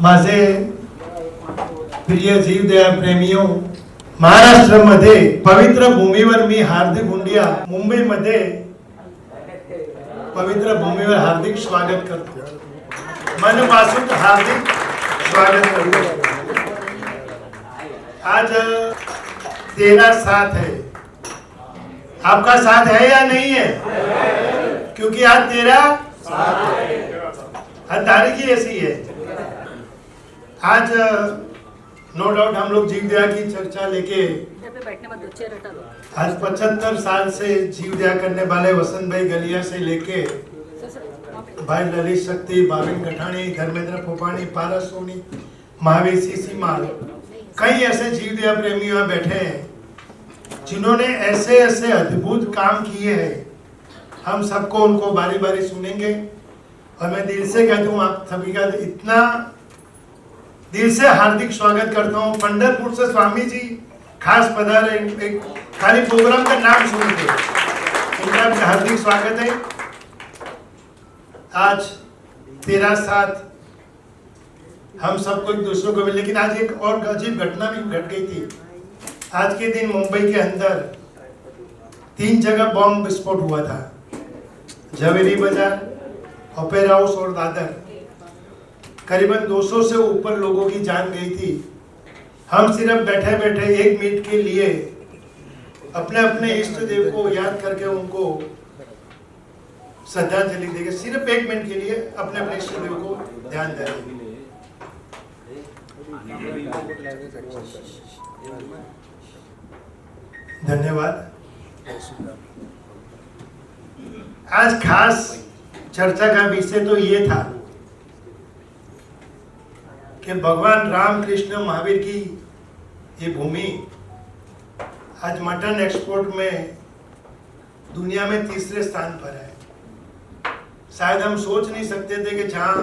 माझे प्रिय जीवदया प्रेमियों, महाराष्ट्रामध्ये पवित्र भूमीवर मी हार्दिक हुंडिया मुंबईमध्ये पवित्र भूमीवर हार्दिक स्वागत करतो, मनपासून हार्दिक स्वागत करतो। आज 13/7 है, आपका साथ है या नहीं है? क्योंकि आज 13/7 है, हर तारीख ही ऐसी है। आज नो डाउट हम लोग जीवदया की चर्चा लेके आज 75 साल से जीवदया करने वाले वसंत भाई गलिया से लेके भाई ललित शक्ति, भाविन गठानी, धर्मेंद्र फोपानी, पारस सोनी, महावीर सीसी माल, कई ऐसे जीवदया प्रेमी यहाँ बैठे हैं जिन्होंने ऐसे ऐसे अद्भुत काम किए हैं। हम सबको उनको बारी बारी सुनेंगे और मैं दिल से कहता हूँ आप सभी का इतना दिल से हार्दिक स्वागत करता हूँ। पंढरपुर से स्वामी जी खास पधारे, एक खाली प्रोग्राम का नाम सुन के उनका हार्दिक स्वागत है। आज 13/7 हम सबको एक दूसरों को मिले, लेकिन आज एक और अजीब घटना भी घट गई थी। आज के दिन मुंबई के अंदर 3 जगह बॉम्ब विस्फोट हुआ था, झवेरी बाजार, ओपेरा हाउस और दादर। करीबन 200 से ऊपर लोगों की जान गई थी। हम सिर्फ बैठे बैठे 1 मिनट के लिए अपने अपने इष्ट देव को याद करके उनको श्रद्धांजलि देंगे। सिर्फ 1 मिनट के लिए अपने अपने इष्ट देव को ध्यान देंगे। धन्यवाद। आज खास चर्चा का विषय तो ये था कि भगवान राम कृष्ण महावीर की ये भूमि आज मटन एक्सपोर्ट में दुनिया में 3रे स्थान पर है। शायद हम सोच नहीं सकते थे कि जहां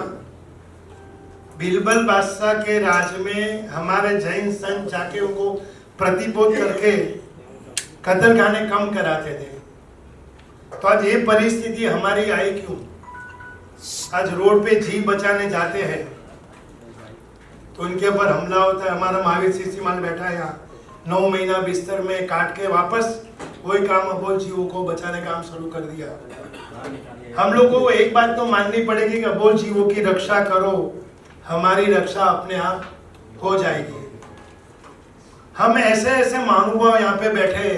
बिरबल बादशाह के राज में हमारे जैन संत जाके उनको प्रतिबोध करके कत्ल खाने कम कराते थे, तो आज ये परिस्थिति हमारी आई क्यों? आज रोड पे जीव बचाने जाते हैं तो उनके ऊपर हमला होता है। हमारा महावीर सीसी माल बैठा है यहाँ, 9 महीना बिस्तर में काट के वापस वही काम अबोल जीवों को बचाने का काम शुरू कर दिया। हम लोगों को एक बात तो माननी पड़ेगी कि अबोल जीवों की रक्षा करो, हमारी रक्षा अपने आप हो जाएगी। हम ऐसे ऐसे महानुभाव यहाँ पे बैठे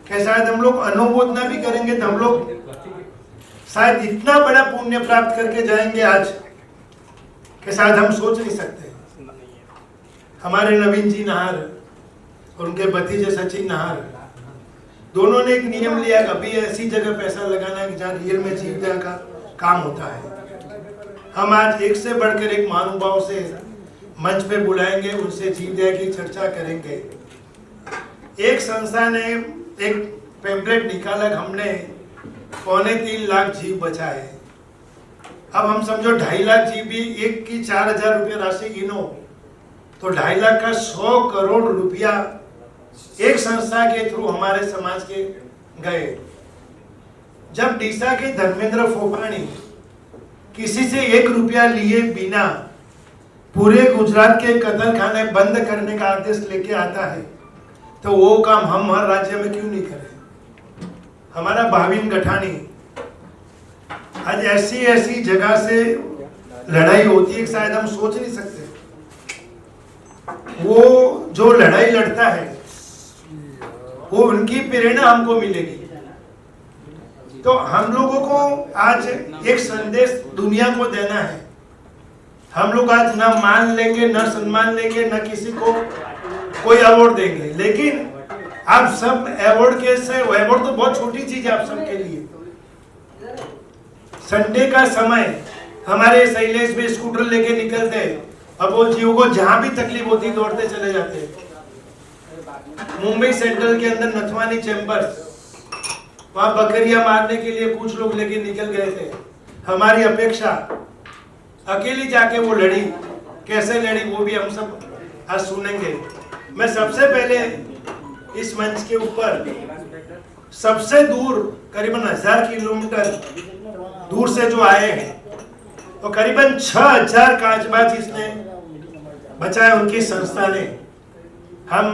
कि शायद हम लोग अनुभूत ना भी करेंगे तो हम लोग शायद इतना बड़ा पुण्य प्राप्त करके जाएंगे आज कि शायद हम सोच नहीं सकते। हमारे नवीन जी नाहर और उनके भतीजे सचिन नाहर दोनों ने एक नियम लिया कि अभी ऐसी जगह पैसा लगाना है कि जहाँ रियल में जीवदया का काम होता है। हम आज एक से बढ़कर एक महानुभाव से मंच पे बुलाएंगे, उनसे जीवदया की चर्चा करेंगे। एक संस्था ने एक पैम्पलेट निकाला, हमने 3.25 लाख जीव बचाए। अब हम समझो 2.5 लाख जीव भी एक की 4,000 रुपये राशि गिनो तो 2.5 लाख का 100 करोड़ रुपया एक संस्था के थ्रू हमारे समाज के गए। जब डीसा के धर्मेंद्र फोपानी किसी से 1 रुपया लिए बिना पूरे गुजरात के कत्ल खाने बंद करने का आदेश लेके आता है तो वो काम हम हर राज्य में क्यों नहीं करें? हमारा भाविन गठानी आज ऐसी जगह से लड़ाई होती है, शायद हम सोच नहीं सकते। वो जो लड़ाई लड़ता है वो उनकी प्रेरणा हमको मिलेगी। तो हम लोगों को आज एक संदेश दुनिया को देना है। हम लोग आज ना मान लेंगे, ना सम्मान लेंगे, ना किसी को कोई अवार्ड देंगे, लेकिन आप सब अवार्ड कैसे, अवार्ड तो बहुत छोटी चीज है आप सबके लिए। संडे का समय हमारे शैलेश में स्कूटर लेके निकलते हैं, अब वो जीवों को जहां भी तकलीफ होती दौड़ते चले जाते हैं। मुंबई सेंट्रल के अंदर नथवानी चैम्बर्स, वहां बकरियां मारने के लिए कुछ लोग लेके निकल गए थे। हमारी अपेक्षा अकेली जाके वो लड़ी, कैसे लड़ी वो भी हम सब आज सुनेंगे। मैं सबसे पहले इस मंच के ऊपर सबसे दूर करीबन 1000 किलोमीटर दूर से जो आए हैं और करीबन 6000 कांचबाज इसने बचाया उनकी संस्था ने। हम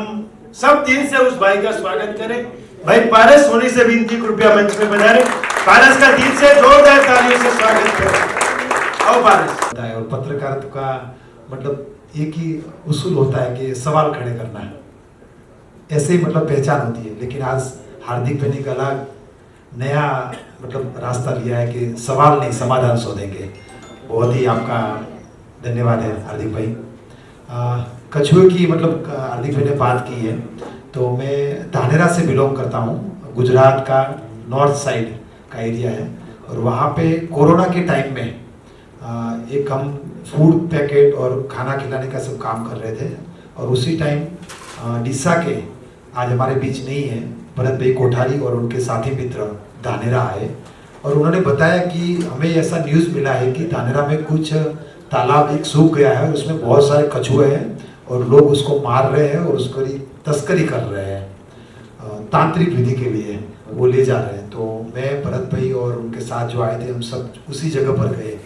सब दिल से उस भाई का स्वागत करें। भाई पारस सोनी से विनती कृपया मंच पे पधारें। पारस का दिल से जोरदार तालियों से स्वागत करें। आओ पारस। और पत्रकारिता का मतलब एक ही उसूल होता है कि सवाल खड़े करना है, ऐसे ही मतलब पहचान होती है। लेकिन आज हार्दिक भाई ने एक अलग नया मतलब रास्ता लिया है कि सवाल नहीं समाधान शोधेंगे। बहुत ही आपका धन्यवाद है हार्दिक भाई। कछुए की मतलब हार्दिक भाई ने बात की है, तो मैं धानेरा से बिलोंग करता हूँ। गुजरात का नॉर्थ साइड का एरिया है और वहाँ पे कोरोना के टाइम में एक हम फूड पैकेट और खाना खिलाने का सब काम कर रहे थे। और उसी टाइम डिस्सा के आज हमारे बीच नहीं है भरत भाई कोठारी और उनके साथी मित्र धानेरा आए और उन्होंने बताया कि हमें ऐसा न्यूज़ मिला है कि धानेरा में कुछ तालाब एक सूख गया है और उसमें बहुत सारे कछुए हैं और लोग उसको मार रहे हैं और उसकी तस्करी कर रहे हैं तांत्रिक विधि के लिए वो ले जा रहे हैं। तो मैं भरत भाई और उनके साथ जो आए थे हम सब उसी जगह पर गए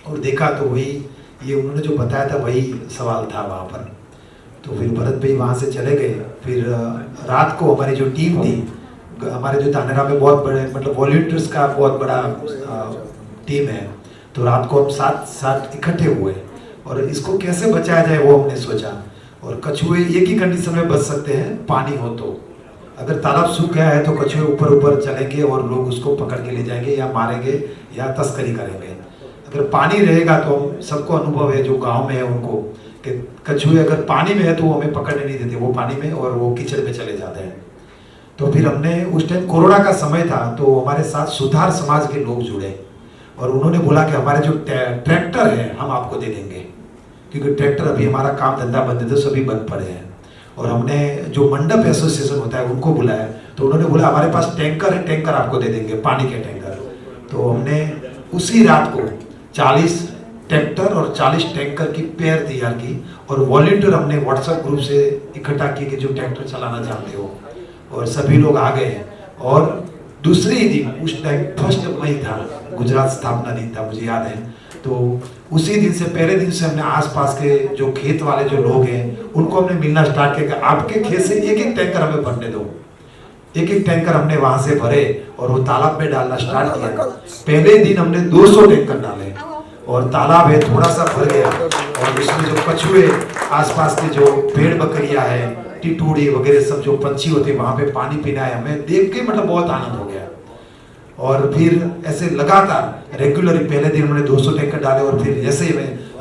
और देखा तो वही ये उन्होंने जो बताया था वही सवाल था वहाँ पर। तो फिर भरत भाई वहाँ से चले गए। फिर रात को हमारी जो टीम थी, हमारे जो धानेरा में बहुत बड़े मतलब वॉलंटियर्स का बहुत बड़ा टीम है, तो रात को हम साथ इकट्ठे हुए और इसको कैसे बचाया जाए वो हमने सोचा। और कछुए एक ही कंडीशन में बच सकते हैं, पानी हो तो। अगर तालाब सूख गया है तो कछुए ऊपर ऊपर चलेंगे और लोग उसको पकड़ के ले जाएंगे या मारेंगे या तस्करी करेंगे। अगर पानी रहेगा तो हम सबको अनुभव है जो गांव में है उनको कि कछुए अगर पानी में है तो वो हमें पकड़ने नहीं देते, वो पानी में और वो कीचड़ में चले जाते हैं। तो फिर हमने उस टाइम कोरोना का समय था तो हमारे साथ सुधार समाज के लोग जुड़े और उन्होंने बोला कि हमारे जो ट्रैक्टर है हम आपको दे देंगे, क्योंकि ट्रैक्टर अभी हमारा काम धंधा बंद थे, सभी बंद पड़े हैं। और हमने जो मंडप एसोसिएशन होता है उनको बुलाया तो उन्होंने बोला हमारे पास टैंकर है, टैंकर आपको दे देंगे, पानी के टैंकर। तो हमने उसी रात को 40 ट्रैक्टर और 40 टैंकर की पेयर तैयार की और वॉलंटियर हमने व्हाट्सएप ग्रुप से इकट्ठा किए कि जो ट्रैक्टर चलाना चाहते हो, और सभी लोग आ गए। और दूसरे ही दिन उस टाइम 1 मई था, गुजरात स्थापना दिन था मुझे याद है। तो उसी दिन से पहले दिन से हमने आसपास के जो खेत वाले जो लोग हैं उनको हमने मिलना स्टार्ट किया कि आपके खेत से एक एक टैंकर हमें भरने दो। एक एक टैंकर हमने वहां से भरे और वो तालाब में डालना स्टार्ट किया। पहले दिन हमने 200 टैंकर डाले और तालाब है थोड़ा सा भर गया और उसमें जो कछुए आसपास के जो भेड़ बकरियां है, टिटूड़ी वगैरह सब जो पंछी होते हैं वहां पे पानी पीना है, हमें देख के मतलब बहुत आनंद हो गया। और फिर ऐसे लगातार रेगुलरली पहले दिन हमने 200 टैंकर डाले और फिर जैसे ही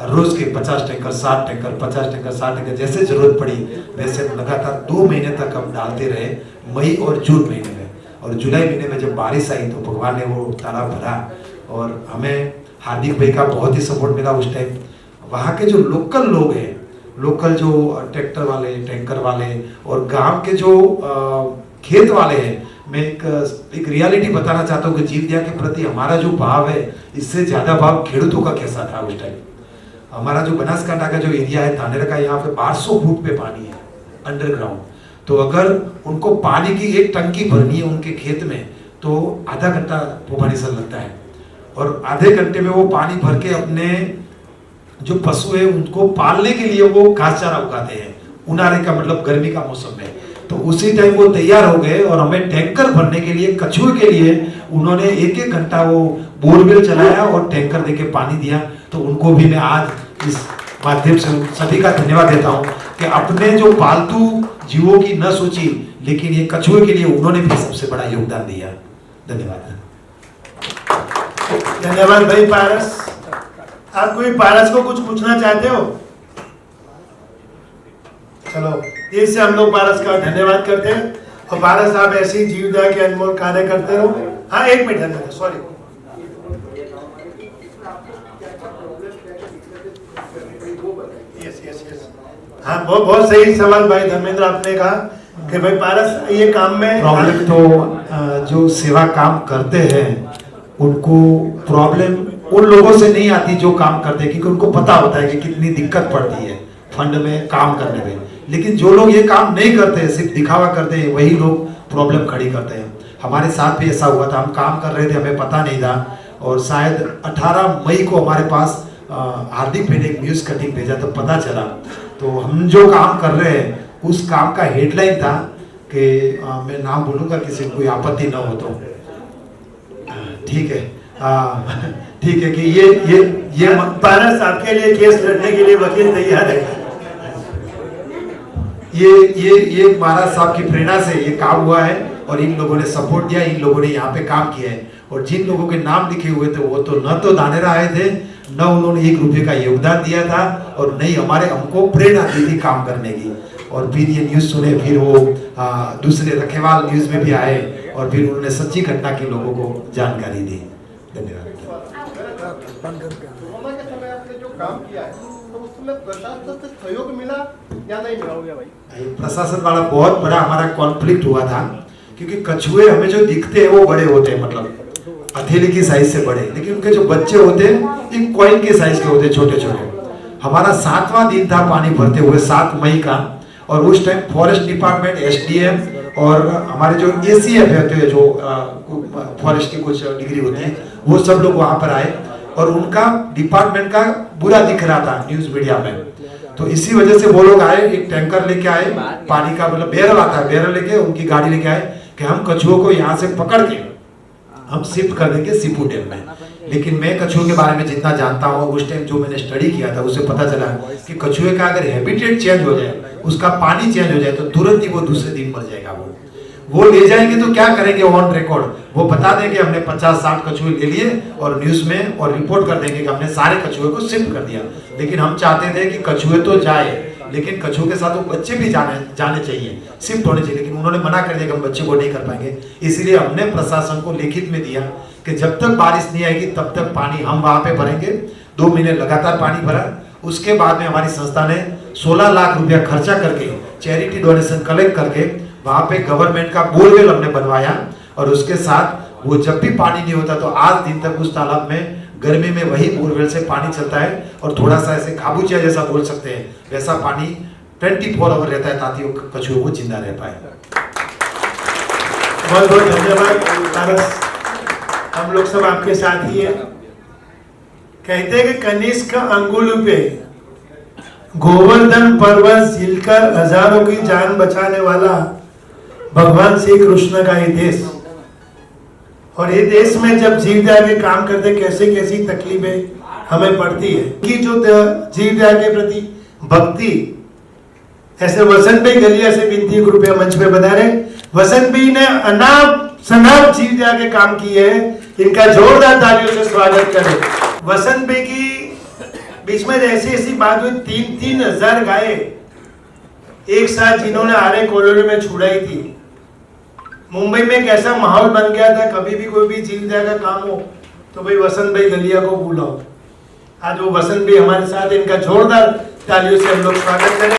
रोज के 50 टैंकर 60 टैंकर 50 टैंकर 60 टैंकर जैसे जरूरत पड़ी वैसे लगातार 2 महीने तक हम डालते रहे, मई और जून महीने में। और जुलाई महीने में जब बारिश आई तो भगवान ने वो तालाब भरा और हमें हार्दिक भाई का बहुत ही सपोर्ट मिला उस टाइम। वहाँ के जो लोकल लोग हैं, लोकल जो ट्रैक्टर वाले, टैंकर वाले और गांव के जो खेत वाले हैं, मैं एक रियलिटी बताना चाहता हूँ कि जीवदया के प्रति हमारा जो भाव है इससे ज़्यादा भाव खेडूतों का कैसा था उस टाइम। हमारा जो बनासकांठा का जो एरिया है धानेरा का, यहाँ पे 1200 फुट पे पानी है अंडरग्राउंड। तो अगर उनको पानी की एक टंकी भरनी है उनके खेत में तो आधा घंटा पोपानीसर लगता है और आधे घंटे में वो पानी भर के अपने जो पशु है उनको पालने के लिए वो घास चारा उगाते हैं उनारे का मतलब गर्मी का मौसम में। तो उसी टाइम वो तैयार हो गए और हमें टैंकर भरने के लिए कछुए के लिए उन्होंने 1-1 घंटा वो बोरवेल चलाया और टैंकर देके पानी दिया। तो उनको भी मैं आज इस माध्यम से सभी का धन्यवाद देता हूँ कि अपने जो पालतू जीवों की न सोची लेकिन ये कछुए के लिए उन्होंने भी सबसे बड़ा योगदान दिया। धन्यवाद। धन्यवाद भाई पारस। आप कोई पारस को कुछ पूछना चाहते हो? चलो इससे हम लोग पारस का धन्यवाद करते हैं और पारस आप ऐसी जीवदया के अनमोल कार्य करते रहो। हाँ 1 मिनट सॉरी। यस हाँ बहुत सही सवाल भाई धर्मेंद्र आपने कहा कि भाई पारस ये काम में प्रॉब्लम तो जो सेवा काम करते हैं उनको प्रॉब्लम उन लोगों से नहीं आती जो काम करते हैं, क्योंकि उनको पता होता है कि कितनी दिक्कत पड़ती है फंड में काम करने में। लेकिन जो लोग ये काम नहीं करते, सिर्फ दिखावा करते हैं, वही लोग प्रॉब्लम खड़ी करते हैं। हमारे साथ भी ऐसा हुआ था, हम काम कर रहे थे, हमें पता नहीं था और शायद 18 मई को हमारे पास हार्दिक भाई ने एक न्यूज़ कटिंग भेजा तो पता चला। तो हम जो काम कर रहे हैं उस काम का हेडलाइन था कि मैं नाम बोलूँगा, किसी को कोई आपत्ति ना हो तो ठीक है। ठीक है कि ये पारस आपके लिए केस लड़ने के लिए वकील तैयार है। ये महाराज साहब की प्रेरणा से ये काम हुआ है और इन लोगों ने सपोर्ट दिया, इन लोगों ने यहाँ पे काम किया है। और जिन लोगों के नाम लिखे हुए थे वो तो न तो धानेरा आए थे, न उन्होंने 1 रुपये का योगदान दिया था और नहीं हमारे हमको प्रेरणा दी थी काम करने की। और फिर ये न्यूज़ सुने, फिर वो दूसरे रखेवाल न्यूज़ में भी आए और फिर उन्होंने सच्ची घटना के लोगों को जानकारी दी। धन्यवाद। कोरोना के समय आपने जो काम किया है तो उसमें प्रशासन से सहयोग मिला या नहीं मिला? हो गया भाई, प्रशासन वाला बहुत बड़ा हमारा कॉन्फ्लिक्ट हुआ था, क्योंकि कछुए हमें जो दिखते हैं वो बड़े होते हैं, मतलब हथेली की साइज से बड़े, लेकिन उनके जो बच्चे होते हैं एक कॉइन के साइज के होते हैं, छोटे छोटे। हमारा 7वां दिन था पानी भरते हुए, 7 मई का, और उस टाइम फॉरेस्ट डिपार्टमेंट, एसडीएम और हमारे जो एसीएफ होते हैं, जो फॉरेस्ट की कुछ डिग्री होती है, वो सब लोग वहां पर आए और उनका डिपार्टमेंट का बुरा दिख रहा था न्यूज मीडिया में। तो इसी वजह से वो लोग आए, एक टैंकर लेके आए पानी का, मतलब बैरल आता है, बैरल लेके उनकी गाड़ी लेके आए कि हम कछुओं को यहाँ से पकड़ के हम शिफ्ट कर देंगे सीपू डैम में। लेकिन मैं कछुओं के बारे में जितना जानता हूँ, उस टाइम जो मैंने स्टडी किया था उससे पता चला कि कछुए का अगर हैबिटेट चेंज हो जाए, उसका पानी चेंज हो जाए, तो तुरंत ही वो दूसरे दिन मर जाएगा। वो ले जाएंगे तो क्या करेंगे ऑन रिकॉर्ड, वो बता देंगे हमने 50-60 कछुए ले लिए और न्यूज में और रिपोर्ट कर देंगे कि हमने सारे कछुए को शिफ्ट कर दिया। लेकिन हम चाहते थे कि कछुए तो जाए, लेकिन कछुओं के साथ वो बच्चे भी जाने चाहिए, शिफ्ट होने चाहिए। लेकिन उन्होंने मना कर दिया कि हम बच्चे को नहीं कर पाएंगे। इसलिए हमने प्रशासन को लिखित में दिया कि जब तक बारिश नहीं आएगी तब तक पानी हम वहां पे भरेंगे। 2 महीने लगातार पानी भरा। उसके बाद में हमारी संस्था ने 16 लाख रुपया खर्चा करके, चैरिटी डोनेशन कलेक्ट करके वहां पे गवर्नमेंट का बोरवेल हमने बनवाया। और उसके साथ वो जब भी पानी नहीं होता तो आज दिन तक उस तालाब में गर्मी में वही बोरवेल से पानी चलता है और थोड़ा सा ऐसे खाबूचिया जैसा बोल सकते हैं, वैसा पानी 24 आवर रहता है ताकि वो कछुओं को जिंदा रह पाए। बहुत बहुत धन्यवाद पारस, हम लोग सब आपके साथ ही है। कहते हैं कि कनिष्क अंगुल पे गोवर्धन पर्वत झीलकर हजारों की जान बचाने वाला भगवान श्री कृष्ण का ये देश, और ये देश में जब जीव दया के काम करते कैसे कैसी तकलीफें हमें पड़ती है कि जो जीव दया के प्रति भक्ति, ऐसे वसंत भाई गलिया से विनती कृपया मंच पे बता रहे। वसंत भाई ने अनाप शनाप जीव दया के काम किए हैं, इनका जोरदार तालियों से स्वागत करें। वसंत भाई की बीच में ऐसी बात हुई, 3-3 हजार गाय एक साथ जिन्होंने आरे कॉलोनी में छुड़ाई थी। मुंबई में एक ऐसा माहौल बन गया था, कभी भी कोई भी जीव दया का काम हो तो भाई वसंत भाई गलिया को बुलाओ। आज वो वसंत भाई हमारे साथ, इनका जोरदार तालियों से हम लोग स्वागत करें।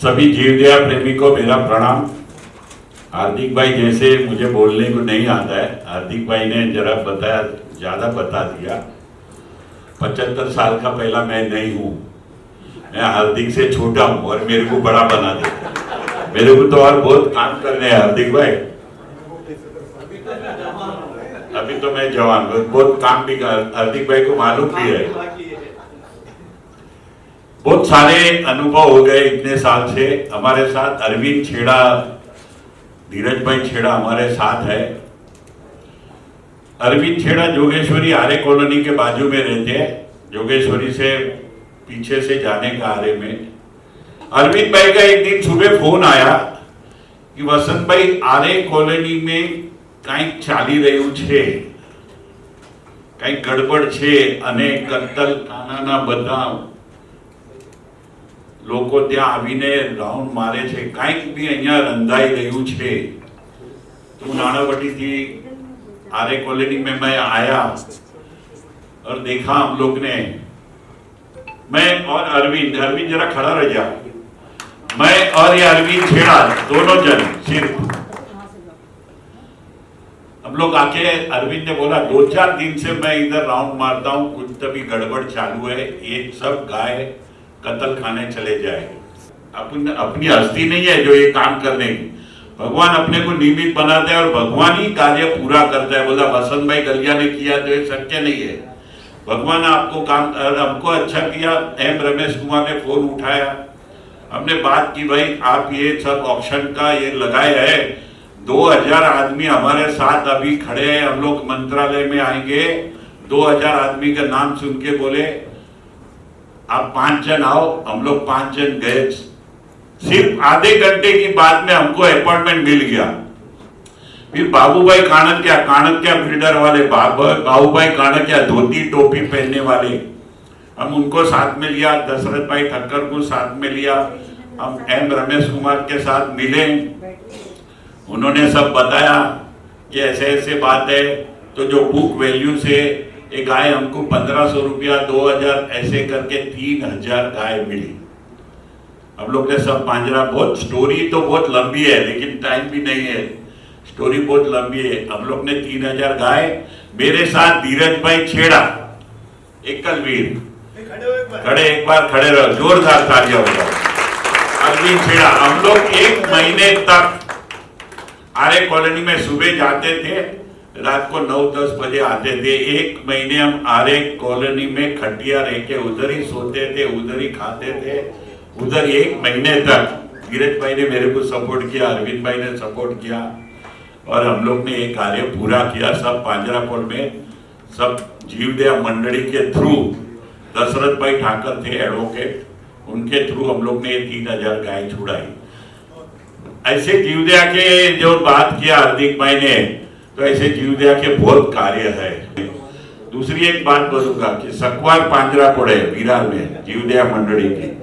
सभी जीव दया प्रेमी को मेरा प्रणाम। हार्दिक भाई जैसे मुझे बोलने को नहीं आता है, हार्दिक भाई ने जरा बताया, ज्यादा बता दिया। 75 साल का पहला मैं नहीं हूँ, मैं हार्दिक से छोटा हूँ और मेरे को बड़ा बना दिया। मेरे को तो और बहुत काम करने हैं हार्दिक भाई, अभी तो मैं जवान, बहुत काम भी हार्दिक भाई को मालूम भी है। बहुत सारे अनुभव हो गए इतने साल से हमारे साथ। अरविंद छेड़ा, धीरज भाई छेड़ा हमारे साथ है। अरविंद छेड़ा जोगेश्वरी आरे कॉलोनी के बाजू में रहते हैं, जोगेश्वरी से पीछे से जाने का आरे में। अरविंद भाई का एक दिन सुबह फोन आया कि वसंत भाई आरे कॉलोनी में कहीं चाली રહ્યું છે, કઈ ગડબડ છે અને કતલ ખાનાના બધા લોકો ત્યાં આવીને રાઉન્ડ મારે છે, કંઈક બી અહીંયા રંધાઈ રહ્યું છે। तो नानावटी थी आरे कॉलोनी में मैं आया और देखा हम लोग ने, मैं और अरविंद जरा खड़ा रह जा, मैं और ये अरविंद छेड़ा दोनों जन सिर्फ हम लोग आके, अरविंद ने बोला 2-4 दिन से मैं इधर राउंड मारता हूँ, कुछ तभी गड़बड़ चालू है, ये सब गाय कत्ल खाने चले जाएंगे। अपनी हस्ती नहीं है जो ये काम करने की, भगवान अपने को निमित्त बनाता है और भगवान ही कार्य पूरा करता है। बोला वसंत भाई गलिया ने किया तो ये शक्य नहीं है। भगवान आपको काम हमको अच्छा किया। एम रमेश कुमार ने फोन उठाया, हमने बात की, भाई आप ये सब ऑप्शन का ये लगाए है, 2000 आदमी हमारे साथ अभी खड़े हैं, हम लोग मंत्रालय में आएंगे। 2000 आदमी का नाम सुन के बोले आप 5 जन आओ। हम लोग 5 जन गए। सिर्फ आधे घंटे की बाद में हमको अपॉइंटमेंट मिल गया। फिर बाबूभाई काणकिया बिल्डर वाले बाबूभाई काणकिया धोती टोपी पहनने वाले, हम उनको साथ में लिया। दशरथ भाई ठक्कर को साथ में लिया। हम एम रमेश कुमार के साथ मिले, उन्होंने सब बताया कि ऐसे ऐसे बात है। तो जो बुक वैल्यू से एक गाय हमको 1500 रुपया, 2000 ऐसे करके 3000 गाय मिली। हम लोग ने सब पांजरा, बहुत स्टोरी तो बहुत लंबी है लेकिन टाइम भी नहीं है, स्टोरी बहुत लंबी है। हम लोग ने 3000 गाय, मेरे साथ धीरज भाई छेड़ा, एकलवीर खड़े, एक बार खड़े रहो, जोरदार तालियां होगा। अरविंद छेड़ा, हम लोग 1 महीने तक आर्य कॉलोनी में सुबह जाते थे, रात को 9-10 बजे आते थे। 1 महीने हम आर्य कॉलोनी में खटिया रह के उधर ही सोते थे, उधर ही खाते थे, उधर 1 महीने तक। धीरज भाई ने मेरे को सपोर्ट किया, अरविंद भाई ने सपोर्ट किया और हम लोग ने ये कार्य पूरा किया। सब पांजरापोल में सब जीवदया मंडली के थ्रू, दशरथ भाई ठाकर थे एडवोकेट, उनके थ्रू हम लोग ने 3000 गाय छुड़ाई। ऐसे जीवदया के जो बात किया हार्दिक भाई ने, तो ऐसे जीवदया के बहुत कार्य है। दूसरी एक बात बोलूंगा कि सकवार पांजरापोल है विरार में, जीवदया मंडली की,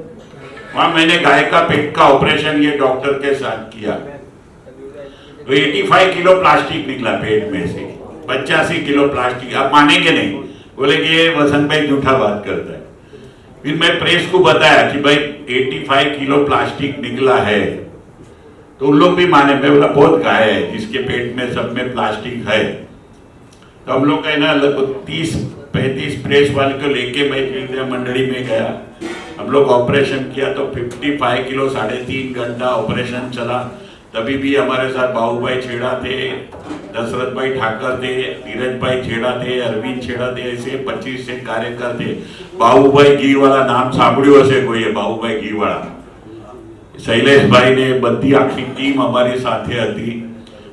वहां मैंने गाय का पेट का ऑपरेशन ये डॉक्टर के साथ किया। तो 85 किलो प्लास्टिक निकला पेट में से, 85 किलो प्लास्टिक। आप मानेंगे नहीं, बोले कि ये वसंत भाई झूठा बात करता है। फिर मैं प्रेस को बताया कि भाई 85 किलो प्लास्टिक निकला है, तो उन लोग भी माने। मैं बोला बहुत गाय है जिसके पेट में सब में प्लास्टिक है। तो हम लोग का ना लगभग 30-35 प्रेस वाले को लेके मैं जीवदया मंडली में गया। हम लोग ऑपरेशन किया तो 55 किलो, 3.5 घंटा ऑपरेशन चला। तभी भी हमारे साथ बाबूभाई छेड़ा थे, दशरथ भाई ठाकर थे, धीरज भाई छेड़ा थे, अरविंद छेड़ा थे, ऐसे 25 से कार्यकर थे। बाबूभाई घी वाला नाम सांभळ्યું हशे कोઈએ, बाबूभाई घी वाला। शैलेश भाई ने बद्दी आखी टीम हमारे साथ थी।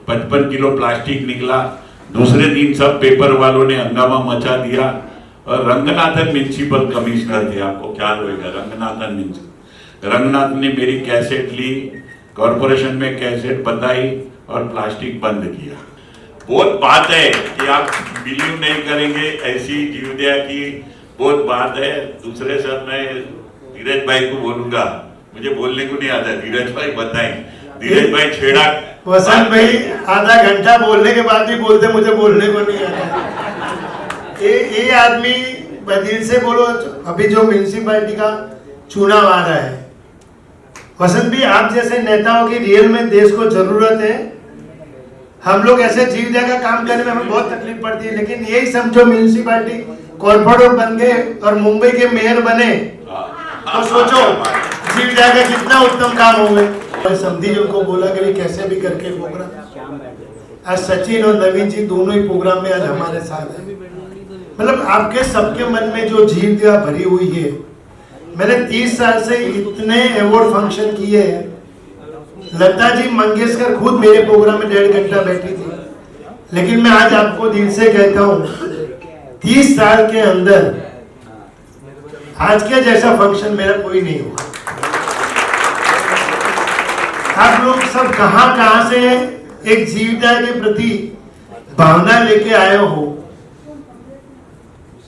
55 किलो प्लास्टिक निकला। दूसरे दिन सब पेपर वालों ने हंगामा मचा दिया। और रंगनाथन म्युनिसिपल कमिश्नर थे, आपको ख्याल होगा, रंगनाथ ने मेरी कैसेट ली, कॉर्पोरेशन में कैसेट बताई और प्लास्टिक बंद किया। बहुत बात है कि आप बिलीव नहीं करेंगे, ऐसी जीवदया की बहुत बात है। दूसरे सर मैं धीरज भाई को बोलूंगा, मुझे बोलने को नहीं आता, धीरज भाई बताएं। धीरज भाई छेड़ा, वसंत भाई आधा घंटा बोलने के बाद भी बोलते मुझे बोलने को नहीं आता। ये आदमी दिल से बोलो, अभी जो म्यूनिसिपैलिटी का चुनाव आ रहा है, वसंत भी आप जैसे नेताओं की रियल में देश को जरूरत है। हम लोग ऐसे जीवदया का काम करने में हमें बहुत तकलीफ पड़ती है, लेकिन यही समझो म्यूनिसिपैलिटी कॉर्पोरेटर बन गए और मुंबई के मेयर बने, तो सोचो जीवदया का कितना उत्तम काम हो गए। मैं समझी उनको बोला कि भाई कैसे भी करके प्रोग्राम, आज सचिन और नवीन जी दोनों ही प्रोग्राम में आज हमारे साथ हैं। मतलब आपके सबके मन में जो जीवदया भरी हुई है, मैंने 30 साल से इतने अवार्ड फंक्शन किए हैं। लता जी मंगेशकर खुद मेरे प्रोग्राम में 1.5 घंटा बैठी थी, लेकिन मैं आज आपको दिल से कहता हूँ 30 साल के अंदर आज के जैसा फंक्शन मेरा कोई नहीं हुआ। आप लोग सब कहां से एक जीवदया के प्रति भावना लेके आए हो।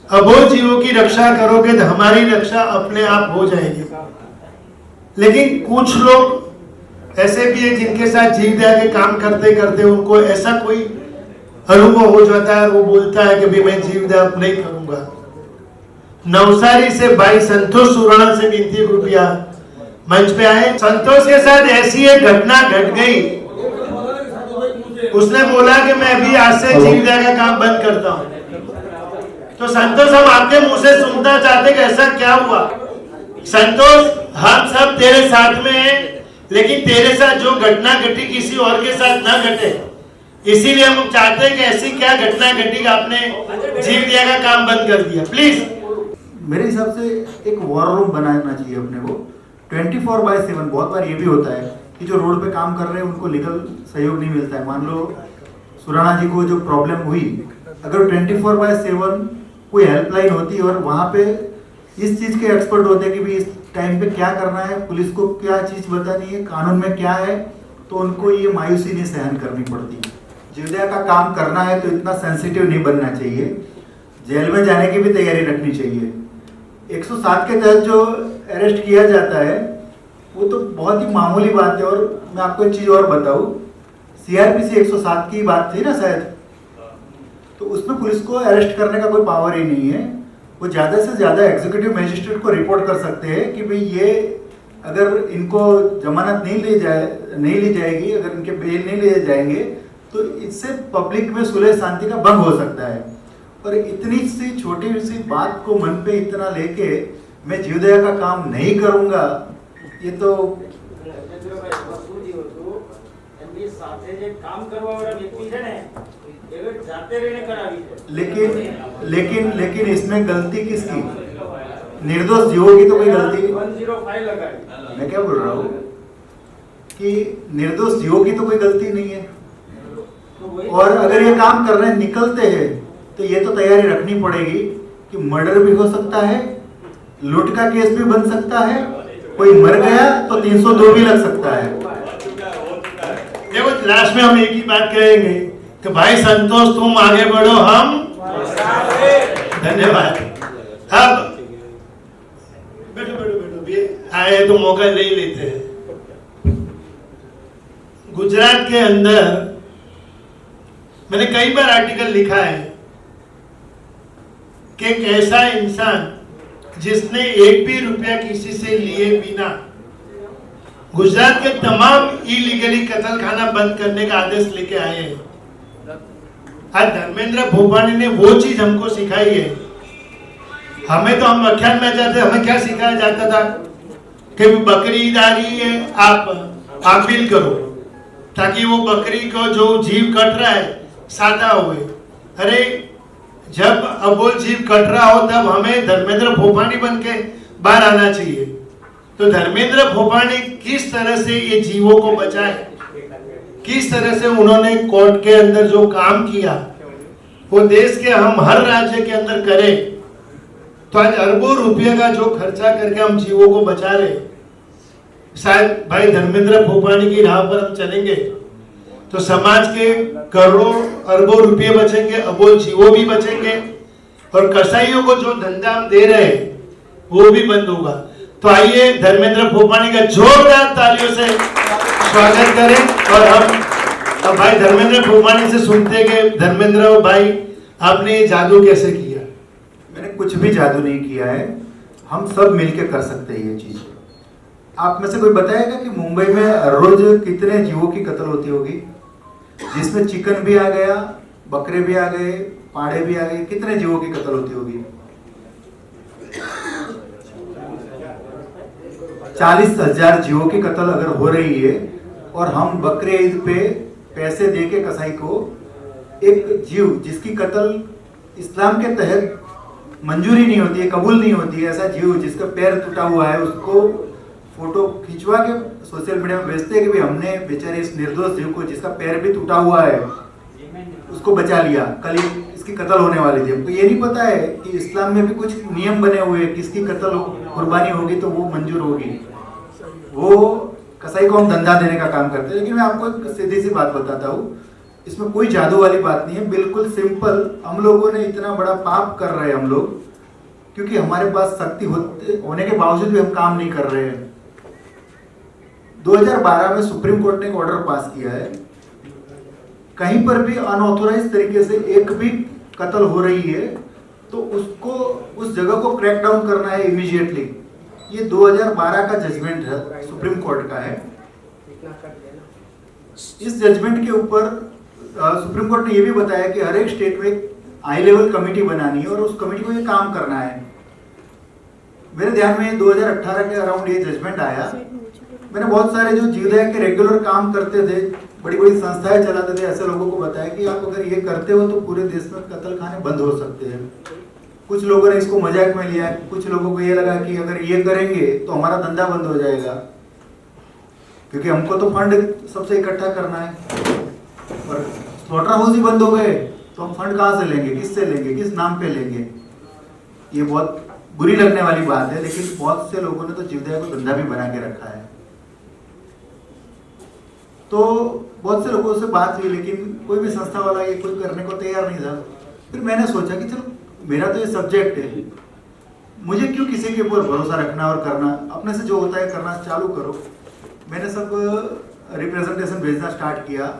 अबोध जीवों की रक्षा करोगे तो हमारी रक्षा अपने आप हो जाएगी। लेकिन कुछ लोग ऐसे भी है जिनके साथ जीवदया के काम करते करते उनको ऐसा कोई अनुभव हो जाता है, वो बोलता है कि भाई मैं जीवदया अब नहीं करूंगा। नवसारी से भाई संतोष सुराणा से विनती कृपया मंच पे आए। संतोष के साथ ऐसी एक घटना घट गई, उसने बोला कि मैं भी आज से जीवदया का काम बंद करता हूं। तो संतोष, हम आपके मुंह से सुनना चाहते कि ऐसा क्या हुआ। संतोष, हम सब तेरे साथ में हैं, लेकिन तेरे साथ जो घटना घटी किसी और के साथ ना घटे, इसीलिए हम चाहते हैं कि ऐसी क्या घटना घटी कि आपने जीव दिया का काम बंद कर दिया। प्लीज। मेरे हिसाब से एक वॉर रूम बनाना चाहिए अपने को 24/7। बहुत बार ये भी होता है कि जो रोड पे काम कर रहे हैं उनको लीगल सहयोग नहीं मिलता है। मान लो सुराना जी को जो प्रॉब्लम हुई, अगर 24/7 कोई हेल्पलाइन होती और वहाँ पे इस चीज़ के एक्सपर्ट होते कि भी इस टाइम पे क्या करना है, पुलिस को क्या चीज़ बतानी है, कानून में क्या है, तो उनको ये मायूसी नहीं सहन करनी पड़ती। जीवदया का काम करना है तो इतना सेंसिटिव नहीं बनना चाहिए, जेल में जाने की भी तैयारी रखनी चाहिए। 107 के तहत जो अरेस्ट किया जाता है वो तो बहुत ही मामूली बात है। और मैं आपको एक चीज़ और बताऊं, CRPC 107 की बात थी ना शायद, तो उसमें पुलिस को अरेस्ट करने का कोई पावर ही नहीं है। वो ज़्यादा से ज़्यादा एग्जीक्यूटिव मजिस्ट्रेट को रिपोर्ट कर सकते हैं कि भाई ये अगर इनको जमानत नहीं ली जाएगी, अगर इनके बेल नहीं लिए जाएंगे तो इससे पब्लिक में सुलह शांति का भंग हो सकता है। और इतनी सी छोटी सी बात को मन पे इतना लेके मैं जीवदया का काम नहीं करूंगा, ये तो लेकिन इसमें गलती किसकी? निर्दोष जीवों की तो कोई गलती। 105 लगाई। मैं क्या बोल रहा हूँ कि निर्दोष जीवों की तो कोई गलती नहीं है। और अगर ये काम करने निकलते हैं तो ये तो तैयारी रखनी पड़ेगी कि मर्डर भी हो सकता है, लूट का केस भी बन सकता है, कोई मर गया तो 302 भी लग सकता है। देखो लास्ट में हम एक ही बात कहेंगे कि भाई संतोष तुम आगे बढ़ो, हम धन्यवाद। अब बैठो बैठो बैठो, भी आए तो मौका ले ही लेते हैं। गुजरात के अंदर मैंने कई बार आर्टिकल लिखा है कि एक ऐसा इंसान जिसने एक भी रुपया किसी से लिए बिना गुजरात के तमाम इलीगली कत्ल खाना बंद करने का आदेश लेके आए हैं। आज धर्मेंद्र भोपानी ने वो चीज हमको सिखाई है। हमें तो हम व्याख्यान में जाते, हमें क्या सिखाया जाता था कि बकरी ईद आ रही है, आप अपील करो ताकि वो बकरी को जो जीव कट रहा है सादा हुए। अरे जब अबोल जीव कट रहा हो तब हमें धर्मेंद्र भोपानी बन के बाहर आना चाहिए। तो धर्मेंद्र भोपानी किस तरह से ये जीवों को बचाए, किस तरह से उन्होंने कोर्ट के अंदर जो काम किया वो देश के हम हर राज्य के अंदर करें तो आज अरबों रुपये का जो खर्चा करके हम जीवों को बचा रहे, शायद भाई धर्मेंद्र भोपानी की राह पर हम चलेंगे तो समाज के करोड़ों अरबों रुपये बचेंगे, अबोल जीवों भी बचेंगे और कसाईयों को जो धंधा हम दे रहे हैं वो भी बंद होगा। तो आइए धर्मेंद्र भोपानी का जोरदार तालियों से स्वागत करें। और हम अब भाई धर्मेंद्र भोपानी से सुनते कि धर्मेंद्र भाई आपने ये जादू कैसे किया? मैंने कुछ भी जादू नहीं किया है, हम सब मिलके कर सकते हैं ये चीज। आप में से कोई बताएगा कि मुंबई में रोज कितने जीवों की कत्ल होती होगी, जिसमें चिकन भी आ गया, बकरे भी आ गए, पाड़े भी आ गए, कितने जीवों की कत्ल होती होगी? 40,000 जीवों की कत्ल अगर हो रही है और हम बकरे ईद पे पैसे दे के कसाई को एक जीव जिसकी कत्ल इस्लाम के तहत मंजूरी नहीं होती है, कबूल नहीं होती है, ऐसा जीव जिसका पैर टूटा हुआ है उसको फोटो खिंचवा के सोशल मीडिया में भेजते हैं कि भाई हमने बेचारे इस निर्दोष जीव को जिसका पैर भी टूटा हुआ है उसको बचा लिया, कल इसकी कत्ल होने वाली थी। हमको ये नहीं पता है कि इस्लाम में भी कुछ नियम बने हुए हैं, किसकी कत्ल कुर्बानी होगी तो वो मंजूर होगी। वो कसाई को हम धंधा देने का काम करते हैं। लेकिन मैं आपको एक सीधी सी बात बताता हूँ, इसमें कोई जादू वाली बात नहीं है, बिल्कुल सिंपल। हम लोगों ने इतना बड़ा पाप कर रहे हैं हम लोग, क्योंकि हमारे पास शक्ति होने के बावजूद भी हम काम नहीं कर रहे हैं। 2012 में सुप्रीम कोर्ट ने एक ऑर्डर पास किया है, कहीं पर भी अनऑथोराइज तरीके से एक भी कत्ल हो रही है तो उसको उस जगह को क्रैक डाउन करना है इमीडिएटली। ये 2012 का जजमेंट है, सुप्रीम कोर्ट का है। इस जजमेंट के ऊपर सुप्रीम कोर्ट ने ये भी बताया कि हर एक स्टेट में हाई लेवल कमेटी बनानी है और उस कमेटी को ये काम करना है। मेरे ध्यान में 2018 के अराउंड ये जजमेंट आया। मैंने बहुत सारे जो जीवदया के रेगुलर काम करते थे, बड़ी बड़ी संस्थाएं चलाते थे, ऐसे लोगों को बताया कि आप अगर ये करते हो तो पूरे देश में कत्ल खाने बंद हो सकते हैं। कुछ लोगों ने इसको मजाक में लिया, कुछ लोगों को ये लगा कि अगर ये करेंगे तो हमारा धंधा बंद हो जाएगा, क्योंकि हमको तो फंड सबसे इकट्ठा करना है, और स्लॉटर हाउस ही बंद हो गए तो हम फंड कहाँ से लेंगे, किससे लेंगे, किस नाम पे लेंगे। ये बहुत बुरी लगने वाली बात है, लेकिन बहुत से लोगों ने तो जीवदया को धंधा भी बना के रखा है। तो बहुत से लोगों से बात हुई, लेकिन कोई भी संस्था वाला ये कोई करने को तैयार नहीं था। फिर मैंने सोचा कि चलो मेरा तो ये सब्जेक्ट है, मुझे क्यों किसी के ऊपर भरोसा रखना और करना, अपने से जो होता है करना चालू करो। मैंने सब रिप्रेजेंटेशन भेजना स्टार्ट किया,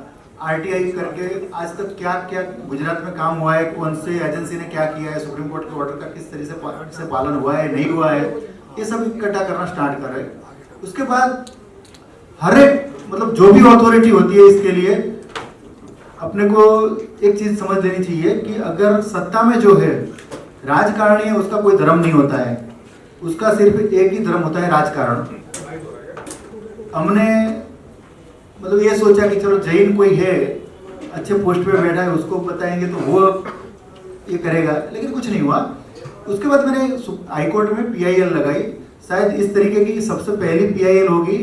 आरटीआई करके आज तक क्या क्या गुजरात में काम हुआ है, कौन से एजेंसी ने क्या किया है, सुप्रीम कोर्ट के ऑर्डर का किस तरह से पालन हुआ है, नहीं हुआ है, ये सब इकट्ठा करना स्टार्ट कर रहे। उसके बाद हर एक मतलब जो भी अथॉरिटी होती है इसके लिए अपने को एक चीज समझ लेनी चाहिए कि अगर सत्ता में जो है राजकारणी है, उसका कोई धर्म नहीं होता है, उसका सिर्फ एक ही धर्म होता है, राजकारण। हमने मतलब ये सोचा कि चलो जैन कोई है अच्छे पोस्ट पे बैठा है, उसको बताएंगे तो वो ये करेगा, लेकिन कुछ नहीं हुआ। उसके बाद मैंने हाईकोर्ट में PIL लगाई, शायद इस तरीके की सबसे पहली PIL होगी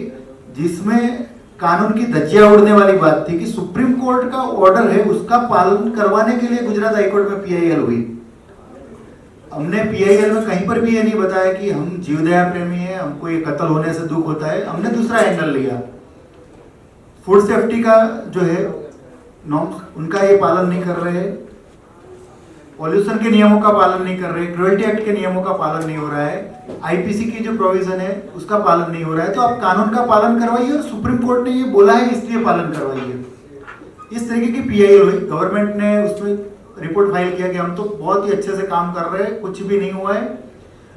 जिसमें कानून की धज्जियां उड़ने वाली बात थी कि सुप्रीम कोर्ट का ऑर्डर है उसका पालन करवाने के लिए गुजरात हाईकोर्ट में PIL हुई। हमने PIL में कहीं पर भी ये नहीं बताया कि हम जीवदया प्रेमी है, हमको ये कत्ल होने से दुख होता है। हमने दूसरा एंगल लिया, फूड सेफ्टी का जो है नॉर्म्स उनका ये पालन नहीं कर रहे, पॉल्यूशन के नियमों का पालन नहीं कर रहे, क्रुएल्टी एक्ट के नियमों का पालन नहीं हो रहा है, IPC की जो प्रोविजन है उसका पालन नहीं हो रहा है, तो आप कानून का पालन करवाइए, और सुप्रीम कोर्ट ने ये बोला है इसलिए पालन करवाइए। इस तरीके की PIL हुई। गवर्नमेंट ने उसमें रिपोर्ट फाइल किया कि हम तो बहुत ही अच्छे से काम कर रहे हैं, कुछ भी नहीं हुआ है।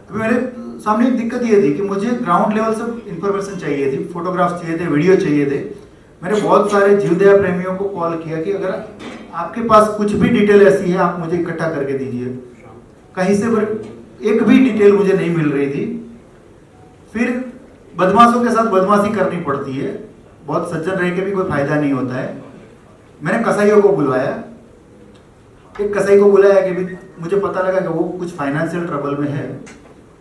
अभी मेरे सामने एक दिक्कत ये थी कि मुझे ग्राउंड लेवल से इंफॉर्मेशन चाहिए थी, फोटोग्राफ्स चाहिए थे, वीडियो चाहिए थे। मैंने बहुत सारे जीवदया प्रेमियों को कॉल किया कि अगर आपके पास कुछ भी डिटेल ऐसी है आप मुझे इकट्ठा करके दीजिए। कहीं से एक भी डिटेल मुझे नहीं मिल रही थी। फिर बदमाशों के साथ बदमाशी करनी पड़ती है, बहुत सज्जन रह के भी कोई फायदा नहीं होता है। मैंने कसाईयों को बुलवाया, एक कसाई को बुलाया कि भी मुझे पता लगा कि वो कुछ फाइनेंशियल ट्रबल में है।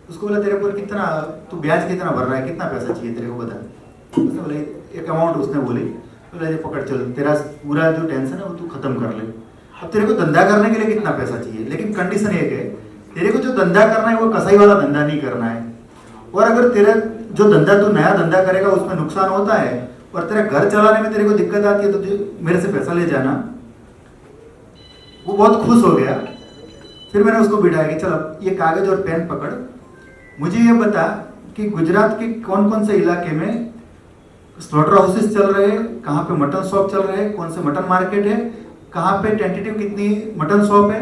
उसको बोला तेरे पर कितना, तू ब्याज कितना भर रहा है, कितना पैसा चाहिए तेरे को बता। उसने बोला एक अमाउंट उसने बोली, बोला ये पकड़ चल, तेरा पूरा जो टेंशन है वो तू खत्म कर ले। अब तेरे को धंधा करने के लिए कितना पैसा चाहिए, लेकिन कंडीशन एक है, तेरे को जो धंधा करना है वो कसाई वाला धंधा नहीं करना है। और अगर तेरा जो धंधा तू नया धंधा करेगा उसमें नुकसान होता है और तेरा घर चलाने में तेरे को दिक्कत आती है तो मेरे से पैसा ले जाना। वो बहुत खुश हो गया। फिर मैंने उसको बिठाया कि चल ये कागज और पेन पकड़, मुझे ये बता कि गुजरात के कौन कौन से इलाके में स्लॉटर हाउसेस चल रहे हैं, कहाँ पे मटन शॉप चल रहे हैं, कौन से मटन मार्केट है, कहाँ पे टेंटेटिव कितनी मटन शॉप है।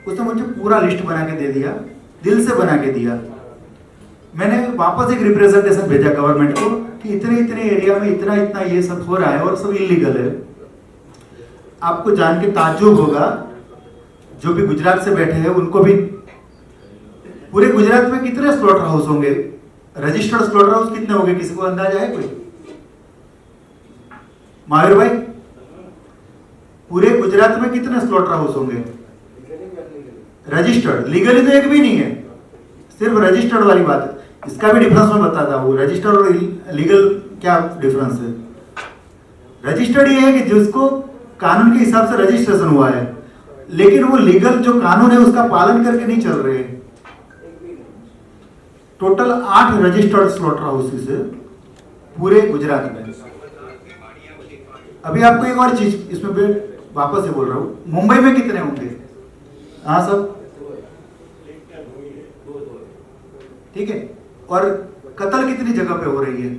उसने मुझे पूरा लिस्ट बना के दे दिया, दिल से बना के दिया। मैंने वापस एक रिप्रेजेंटेशन भेजा गवर्नमेंट को कि इतने इतने एरिया में इतना इतना ये सब हो रहा है और सब इलीगल है। आपको जान के ताज्जुब होगा, जो भी गुजरात से बैठे हैं उनको भी, पूरे गुजरात में कितने स्लॉटर हाउस होंगे, रजिस्टर्ड स्लॉटर हाउस कितने होंगे, किसी को अंदाजा है कोई? महावीर भाई, पूरे गुजरात में कितने स्लॉटर हाउस होंगे रजिस्टर्ड? लीगली तो एक भी नहीं है, सिर्फ रजिस्टर्ड वाली बात है। इसका भी डिफरेंस मैं बताता हूँ, रजिस्टर्ड और लीगल क्या डिफरेंस है। रजिस्टर्ड ये है कि जिसको कानून के हिसाब से रजिस्ट्रेशन हुआ है, लेकिन वो लीगल जो कानून है उसका पालन करके नहीं चल रहे हैं। टोटल 8 रजिस्टर्ड स्लॉटर हाउसेस है पूरे गुजरात में। अभी आपको एक और चीज इसमें वापस से बोल रहा हूँ, मुंबई में कितने होंगे? हाँ सब ठीक है। और कत्ल कितनी जगह पे हो रही है?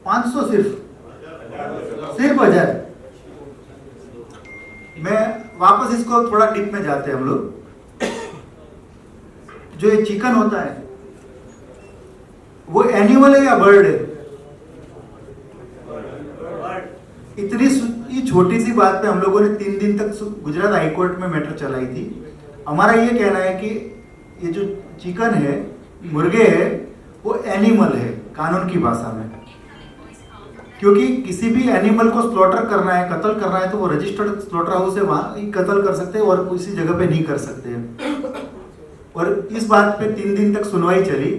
500 सिर्फ 1000। मैं वापस इसको थोड़ा डीप में जाते हैं हम लोग। जो ये चिकन होता है वो एनिमल है या बर्ड है? इतनी छोटी सी बात पे हम लोगों ने 3 दिन तक गुजरात हाईकोर्ट में मैटर चलाई थी। हमारा ये कहना है कि ये जो चिकन है, मुर्गे है, वो एनिमल है। कानून की भाषा में, क्योंकि किसी भी एनिमल को स्लॉटर करना है, कत्ल करना है, तो वो रजिस्टर्ड स्लॉटर हाउस है, वहाँ ही कत्ल कर सकते हैं और किसी जगह पे नहीं कर सकते हैं। और इस बात पे 3 दिन तक सुनवाई चली।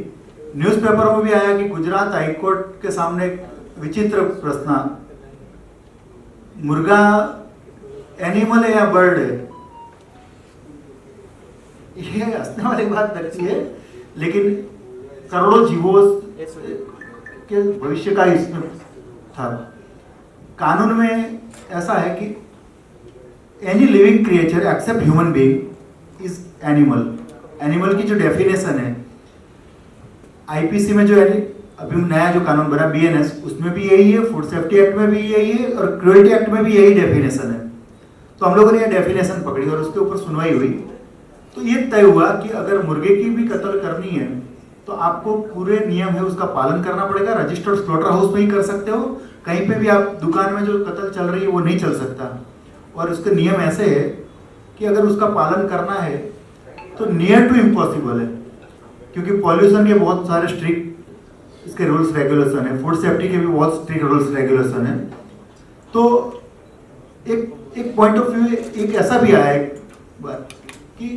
न्यूज़पेपरों में भी आया कि गुजरात हाईकोर्ट के सामने एक विचित्र प्रश्न, मुर्गा एनिमल है या बर्ड है? ये हंसने वाली बात लगती है, लेकिन करोड़ों जीवों के भविष्य का इसमें था। कानून में ऐसा है कि any living creature except human being is animal. Animal की जो डेफिनेशन है आईपीसी में, जो अभी नया जो कानून बना बीएनएस, उसमें भी यही है, फूड सेफ्टी एक्ट में भी यही है और क्रुएल्टी एक्ट में भी यही डेफिनेशन है। तो हम लोगों ने ये डेफिनेशन पकड़ी और उसके ऊपर सुनवाई हुई। तो ये तय हुआ कि अगर मुर्गे की भी कत्ल करनी है तो आपको पूरे नियम है उसका पालन करना पड़ेगा। रजिस्टर्ड स्लॉटर हाउस में ही कर सकते हो, कहीं पे भी आप दुकान में जो कत्ल चल रही है वो नहीं चल सकता। और उसके नियम ऐसे है कि अगर उसका पालन करना है तो नियर टू इम्पॉसिबल है, क्योंकि पॉल्यूशन के बहुत सारे स्ट्रिक्ट इसके रूल्स रेगुलेशन है, फूड सेफ्टी के भी बहुत स्ट्रिक्ट रूल्स रेगुलेशन है। तो एक पॉइंट ऑफ व्यू एक ऐसा भी आया एक बार कि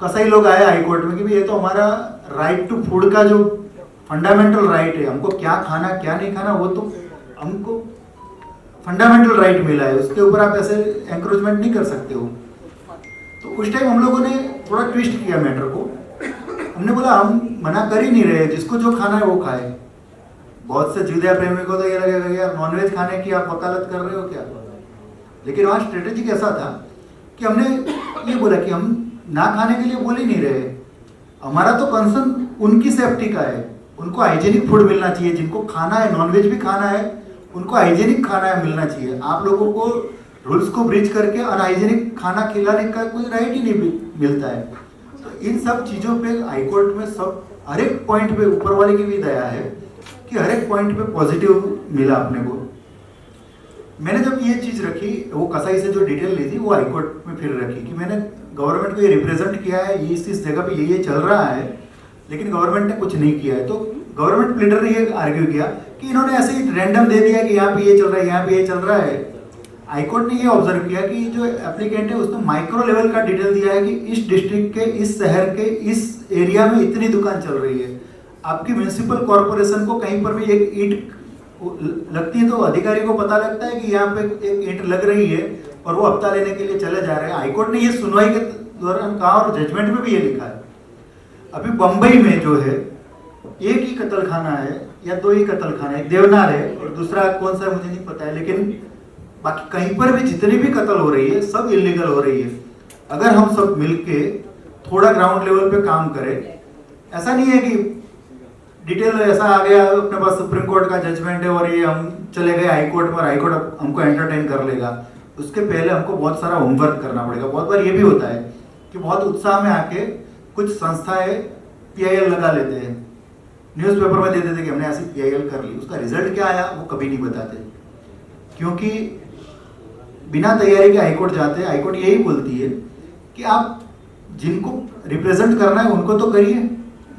कसाई लोग आए हाई कोर्ट में कि भाई ये तो हमारा राइट टू फूड का जो फंडामेंटल राइट है, हमको क्या खाना क्या नहीं खाना वो तो हमको फंडामेंटल राइट मिला है, उसके ऊपर आप ऐसे एंक्रोचमेंट नहीं कर सकते हो। तो उस टाइम हम लोगों ने थोड़ा ट्विस्ट किया मैटर को। हमने बोला हम मना कर ही नहीं रहे, जिसको जो खाना है वो खाए। बहुत से जीवदया प्रेमी को तो ये लगेगा यार नॉनवेज खाने की आप वकालत कर रहे हो क्या, लेकिन वहाँ स्ट्रेटेजी कैसा था कि हमने ये बोला कि हम ना खाने के लिए बोल ही नहीं रहे, हमारा तो कंसर्न उनकी सेफ्टी का है, उनको हाइजेनिक फूड मिलना चाहिए, जिनको खाना है नॉनवेज भी खाना है उनको हाइजेनिक खाना मिलना चाहिए। आप लोगों को रूल्स को ब्रीच करके अनहाइजेनिक खाना खिलाने का कोई राइट ही नहीं मिलता है। तो इन सब चीज़ों पे हाईकोर्ट में सब हर एक पॉइंट पे ऊपर वाले की भी दया है कि हर एक पॉइंट पे पॉजिटिव मिला अपने को। मैंने जब ये चीज़ रखी, वो कसाई से जो डिटेल ली थी वो हाईकोर्ट में फिर रखी कि मैंने गवर्नमेंट को ये रिप्रेजेंट किया है, ये इस जगह पे ये चल रहा है, लेकिन गवर्नमेंट ने कुछ नहीं किया है। तो गवर्नमेंट प्लीडर ने ये आर्ग्यू किया कि इन्होंने ऐसे ही रैंडम दे दिया कि यहाँ पे ये चल रहा है, यहाँ पे ये चल रहा है। हाईकोर्ट ने ये ऑब्जर्व किया कि जो एप्लीकेंट है उसने माइक्रो लेवल का डिटेल दिया है कि इस डिस्ट्रिक्ट के, इस शहर के, इस एरिया में इतनी दुकान चल रही है। आपकी म्यूनिसिपल कॉर्पोरेशन को कहीं पर भी एक ईंट लगती है तो अधिकारी को पता लगता है कि यहाँ पे एक ईंट लग रही है और वो हफ्ता लेने के लिए चले जा रहे हैं। हाईकोर्ट ने ये सुनवाई के दौरान कहा और जजमेंट में भी ये लिखा है। अभी बम्बई में जो है एक ही कत्ल खाना है या 2 ही कत्ल खाना है, देवनार है और दूसरा कौन सा मुझे नहीं पता है, लेकिन बाकी कहीं पर भी जितनी भी कत्ल हो रही है सब इलीगल हो रही है। अगर हम सब मिलके थोड़ा ग्राउंड लेवल पे काम करें, ऐसा नहीं है कि डिटेल ऐसा आ गया अपने पास सुप्रीम कोर्ट का जजमेंट है और ये हम चले गए हाई कोर्ट पर, हाई कोर्ट हमको एंटरटेन कर लेगा। उसके पहले हमको बहुत सारा होमवर्क करना पड़ेगा। बहुत बार ये भी होता है कि बहुत उत्साह में आके कुछ संस्थाएं PIL लगा लेते हैं, न्यूज़पेपर में दे देते कि हमने ऐसी PIL कर ली, उसका रिजल्ट क्या आया वो कभी नहीं बताते, क्योंकि बिना तैयारी के हाईकोर्ट जाते हैं। हाईकोर्ट यही बोलती है कि आप जिनको रिप्रेजेंट करना है उनको तो करिए,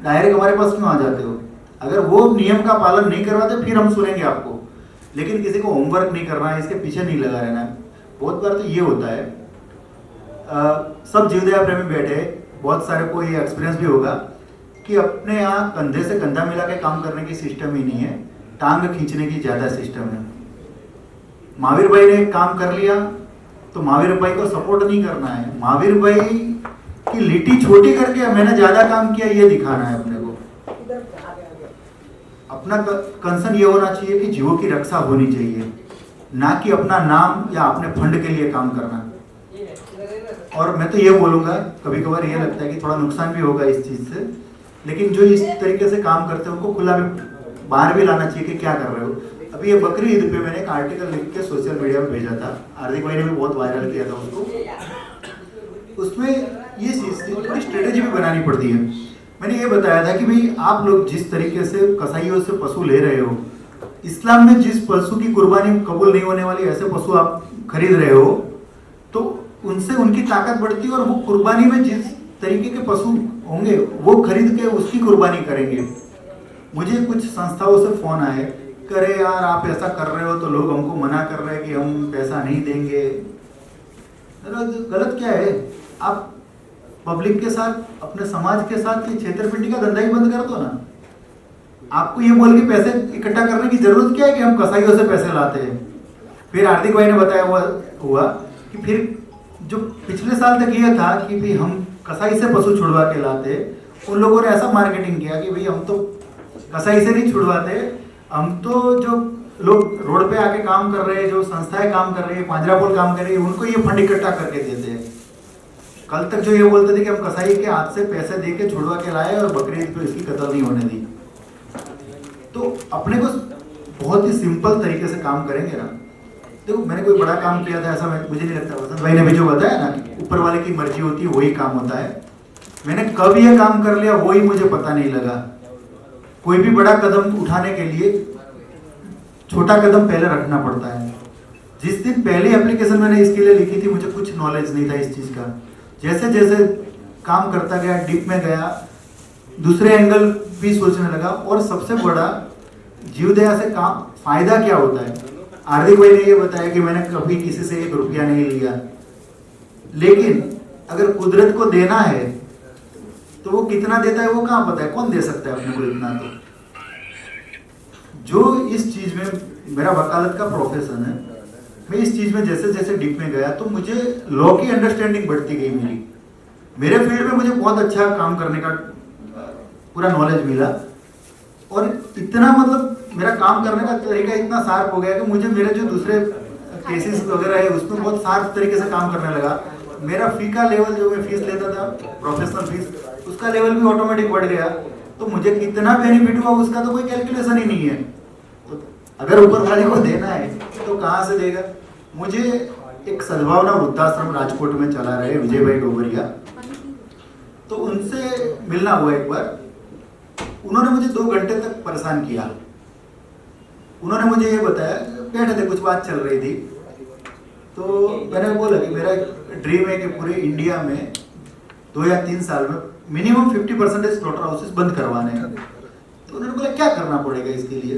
डायरेक्ट हमारे पास क्यों आ जाते हो। अगर वो नियम का पालन नहीं करवाते फिर हम सुनेंगे आपको, लेकिन किसी को होमवर्क नहीं करना है, इसके पीछे नहीं लगा रहना है। बहुत बार तो ये होता है, सब जीवदया प्रेमी बैठे, बहुत सारे को ये एक्सपीरियंस भी होगा कि अपने यहाँ कंधे से कंधा मिला के काम करने की सिस्टम ही नहीं है, टांग खींचने की ज़्यादा सिस्टम है। महावीर भाई ने काम कर लिया तो महावीर भाई को सपोर्ट नहीं करना है, महावीर भाई की लिट्टी छोटी करके मैंने ज़्यादा काम किया ये दिखाना है अपने को। अपना कंसर्न ये होना चाहिए कि जीवों की रक्षा होनी चाहिए, ना कि अपना नाम या अपने फंड के लिए काम करना। और मैं तो ये बोलूँगा, कभी कभार ये लगता है कि थोड़ा नुकसान भी होगा इस चीज़ से, लेकिन जो इस तरीके से काम करते हैं उनको खुला भी बाहर भी लाना चाहिए कि क्या कर रहे हो। अभी ये बकरी ईद पे मैंने एक आर्टिकल लिख के सोशल मीडिया में भेजा था, हार्दिक भाई ने भी बहुत वायरल किया था उसको। उसमें ये चीज़ थोड़ी स्ट्रेटेजी भी बनानी पड़ती है। मैंने ये बताया था कि भाई आप लोग जिस तरीके से कसाईयों से पशु ले रहे हो, इस्लाम में जिस पशु की कुर्बानी कबूल नहीं होने वाली ऐसे पशु आप खरीद रहे हो, तो उनसे उनकी ताकत बढ़ती है और वो कुर्बानी में जिस तरीके के पशु होंगे वो खरीद के उसकी कुर्बानी करेंगे। मुझे कुछ संस्थाओं से फोन आए, करे यार आप ऐसा कर रहे हो तो लोग हमको मना कर रहे हैं कि हम पैसा नहीं देंगे। गलत क्या है? आप पब्लिक के साथ, अपने समाज के साथ ये छेतरपिंडी का धंधा ही बंद कर दो ना। आपको ये बोल के पैसे इकट्ठा करने की जरूरत क्या है कि हम कसाईयों से पैसे लाते हैं। फिर हार्दिक भाई ने बताया हुआ कि फिर जो पिछले साल तक ये था कि भाई हम कसाई से पशु छुड़वा के लाते, उन लोगों ने ऐसा मार्केटिंग किया कि भाई हम तो कसाई से नहीं छुड़वाते, हम तो जो लोग रोड पे आके काम कर रहे हैं, जो संस्थाएं काम कर रही है, पांजरापोल काम कर रही है, उनको ये फंड इकट्ठा करके देते हैं। कल तक जो ये बोलते थे कि हम कसाई के हाथ से पैसे दे के छुड़वा के लाए और बकरी ईद पे इसकी कत्ल नहीं होने दी। तो अपने को बहुत ही सिंपल तरीके से काम करेंगे ना। देखो मैंने कोई बड़ा काम किया था ऐसा मुझे नहीं लगता। वसंत भाई ने भी जो बताया ना कि ऊपर वाले की मर्जी होती है, वही काम होता है। मैंने कब ये काम कर लिया वही मुझे पता नहीं लगा। कोई भी बड़ा कदम उठाने के लिए छोटा कदम पहले रखना पड़ता है। जिस दिन पहली एप्लीकेशन मैंने इसके लिए लिखी थी, मुझे कुछ नॉलेज नहीं था इस चीज का। जैसे जैसे काम करता गया, डीप में गया, दूसरे एंगल भी सोचने लगा। और सबसे बड़ा जीवदया से काम फायदा क्या होता है? हार्दिक भाई ने ये बताया कि मैंने कभी किसी से 1 रुपया नहीं लिया, लेकिन अगर कुदरत को देना है तो वो कितना देता है वो कहाँ पता है? कौन दे सकता है अपने को इतना? तो जो इस चीज में मेरा वकालत का प्रोफेशन है, मैं इस चीज में जैसे जैसे डीप में गया तो मुझे लॉ की अंडरस्टैंडिंग बढ़ती गई। मेरे फील्ड में मुझे बहुत अच्छा काम करने का पूरा नॉलेज मिला। और इतना मतलब मेरा काम करने का तरीका इतना शार्प हो गया कि मुझे मेरे जो दूसरे केसेस वगैरह है उसमें बहुत शार्प तरीके से काम करने लगा। मेरा फी का लेवल जो मैं फीस लेता था, प्रोफेशनल फीस, उसका लेवल भी ऑटोमेटिक बढ़ गया। तो मुझे कितना बेनिफिट हुआ उसका तो कोई कैलकुलेशन ही नहीं है। तो अगर ऊपर वाले को देना है तो कहाँ से देगा? मुझे एक सद्भावना वृद्धाश्रम राजकोट में चला रहे विजय भाई डोबरिया, तो उनसे मिलना हुआ एक बार। उन्होंने मुझे 2 घंटे तक परेशान किया। उन्होंने मुझे ये बताया, बैठे थे कुछ बात चल रही थी, तो मैंने बोला कि मेरा ड्रीम है कि पूरे इंडिया में 2 या 3 साल में मिनिमम 50% स्लॉटर हाउसेस बंद करवाने हैं। तो उन्होंने बोला क्या करना पड़ेगा इसके लिए?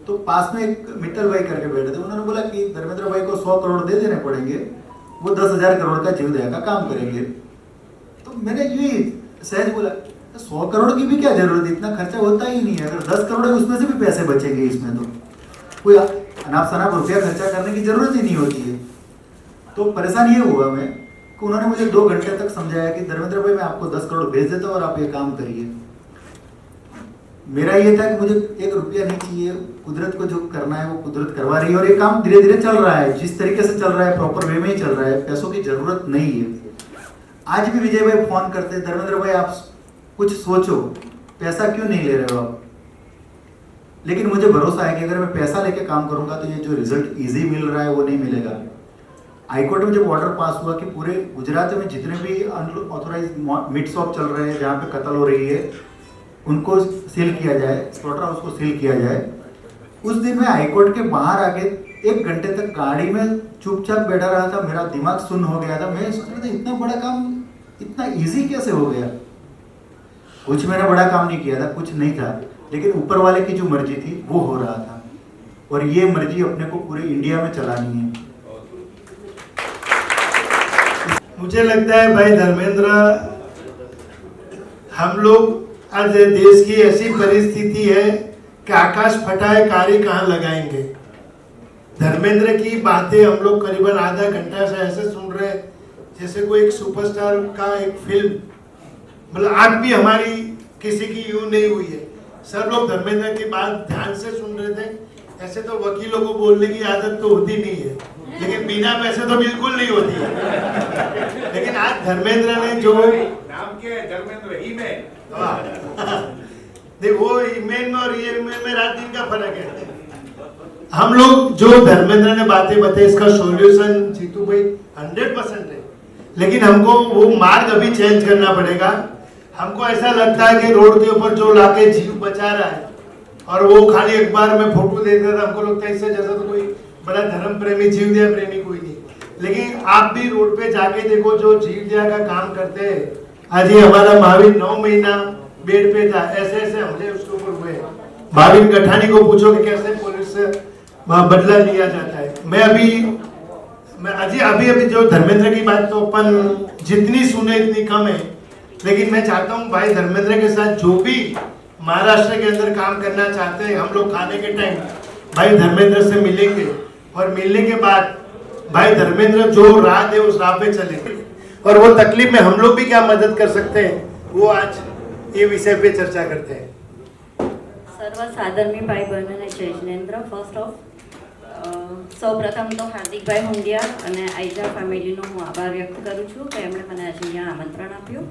तो पास में एक मित्तल भाई करके बैठे थे, उन्होंने बोला कि धर्मेंद्र भाई को 100 करोड़ दे देने पड़ेंगे, वो 10,000 करोड़ का जीवदया का काम करेंगे। तो मैंने ये सहज बोला 100 करोड़ की भी क्या जरूरत है, इतना खर्चा होता ही नहीं है। अगर 10 करोड़ है उसमें से भी पैसे बचेंगे, इसमें तो कोई अनाप शनाप रुपया खर्चा करने की जरूरत ही नहीं होती है। तो परेशान ये हुआ मैं कि उन्होंने मुझे 2 घंटे तक समझाया कि धर्मेंद्र भाई मैं आपको 10 करोड़ भेज देता हूँ और आप ये काम करिए। मेरा ये था कि मुझे 1 रुपया नहीं चाहिए, कुदरत को जो करना है वो कुदरत करवा रही है। और ये काम धीरे धीरे चल रहा है, जिस तरीके से चल रहा है प्रॉपर वे में ही चल रहा है, पैसों की जरूरत नहीं है। आज भी विजय भाई फोन करते, धर्मेंद्र भाई आप कुछ सोचो, पैसा क्यों नहीं ले रहे हो आप? लेकिन मुझे भरोसा है कि अगर मैं पैसा लेके काम करूंगा तो ये जो रिजल्ट इजी मिल रहा है वो नहीं मिलेगा। हाईकोर्ट में जब ऑर्डर पास हुआ कि पूरे गुजरात में जितने भी अनऑथोराइज मीट शॉप चल रहे हैं जहाँ पे कत्ल हो रही है उनको सील किया जाए, स्लॉटर हाउस को सील किया जाए, उस दिन मैं हाईकोर्ट के बाहर आके 1 घंटे तक गाड़ी में चुपचाप बैठा रहा था। मेरा दिमाग सुन्न हो गया था। मैं सोच रहा था इतना बड़ा काम इतना ईजी कैसे हो गया। कुछ मैंने बड़ा काम नहीं किया था, कुछ नहीं था, लेकिन ऊपर वाले की जो मर्जी थी वो हो रहा था। और ये मर्जी अपने को पूरे इंडिया में चलानी है। मुझे लगता है भाई धर्मेंद्र, हम लोग आज देश की ऐसी परिस्थिति है कि आकाश फटाए कारी कहाँ लगाएंगे। धर्मेंद्र की बातें हम लोग करीबन आधा घंटा से ऐसे सुन रहे हैं जैसे कोई एक सुपरस्टार का एक फिल्म, मतलब आज भी हमारी किसी की यूं नहीं हुई है। सब लोग धर्मेंद्र की बात ध्यान से सुन रहे थे। ऐसे तो वकीलों को बोलने की आदत तो होती नहीं है, लेकिन बिना पैसे तो बिल्कुल नहीं होती है। लेकिन आज धर्मेंद्र ने जो नाम क्या है? धर्मेंद्र ही में देखो, ईमेल में और रियल में रात दिन का फर्क है। हम लोग जो धर्मेंद्र ने बातें बताई इसका सॉल्यूशन जीतू भाई 100% है, लेकिन हमको वो मार्ग अभी चेंज करना पड़ेगा। हमको ऐसा लगता है कि रोड के ऊपर जो लाके जीव बचा रहा है और वो खाली अखबार में फोटो देता था, हमको लगता है इससे जैसा तो कोई बड़ा धर्म प्रेमी जीवदया प्रेमी कोई नहीं। लेकिन आप भी रोड पे जाके देखो जो जीवदया का काम करते हैं। आज ये हमारा महावीर 9 महीना बेड पे था, ऐसे ऐसे हमले उसके ऊपर हुए। भाविन गठानी को पूछो कि कैसे पुलिस से बदला लिया जाता है। मैं अभी जो धर्मेंद्र की बात तो अपन जितनी सुने इतनी कम है, लेकिन मैं चाहता हूँ भाई धर्मेंद्र के साथ जो भी महाराष्ट्र के अंदर काम करना चाहते हैं, हम लोग खाने के टाइम भाई धर्मेंद्र से मिलेंगे और मिलने के बाद भाई धर्मेंद्र जो राह दे उस राह पे चलेंगे और वो तकलीफ में हम लोग भी क्या मदद कर सकते हैं वो आज ये विषय पे चर्चा करते हैं। સર્વસાધારણી ભાઈ બહેન અને જય જિનેન્દ્ર, ફર્સ્ટ ઓફ સૌપ્રથમ તો હાર્દિકભાઈ હુંડિયા અને આઈજા ફેમિલીનો હું આભાર વ્યક્ત કરું છું કે એમણે મને આજે અહીંયા આમંત્રણ આપ્યું।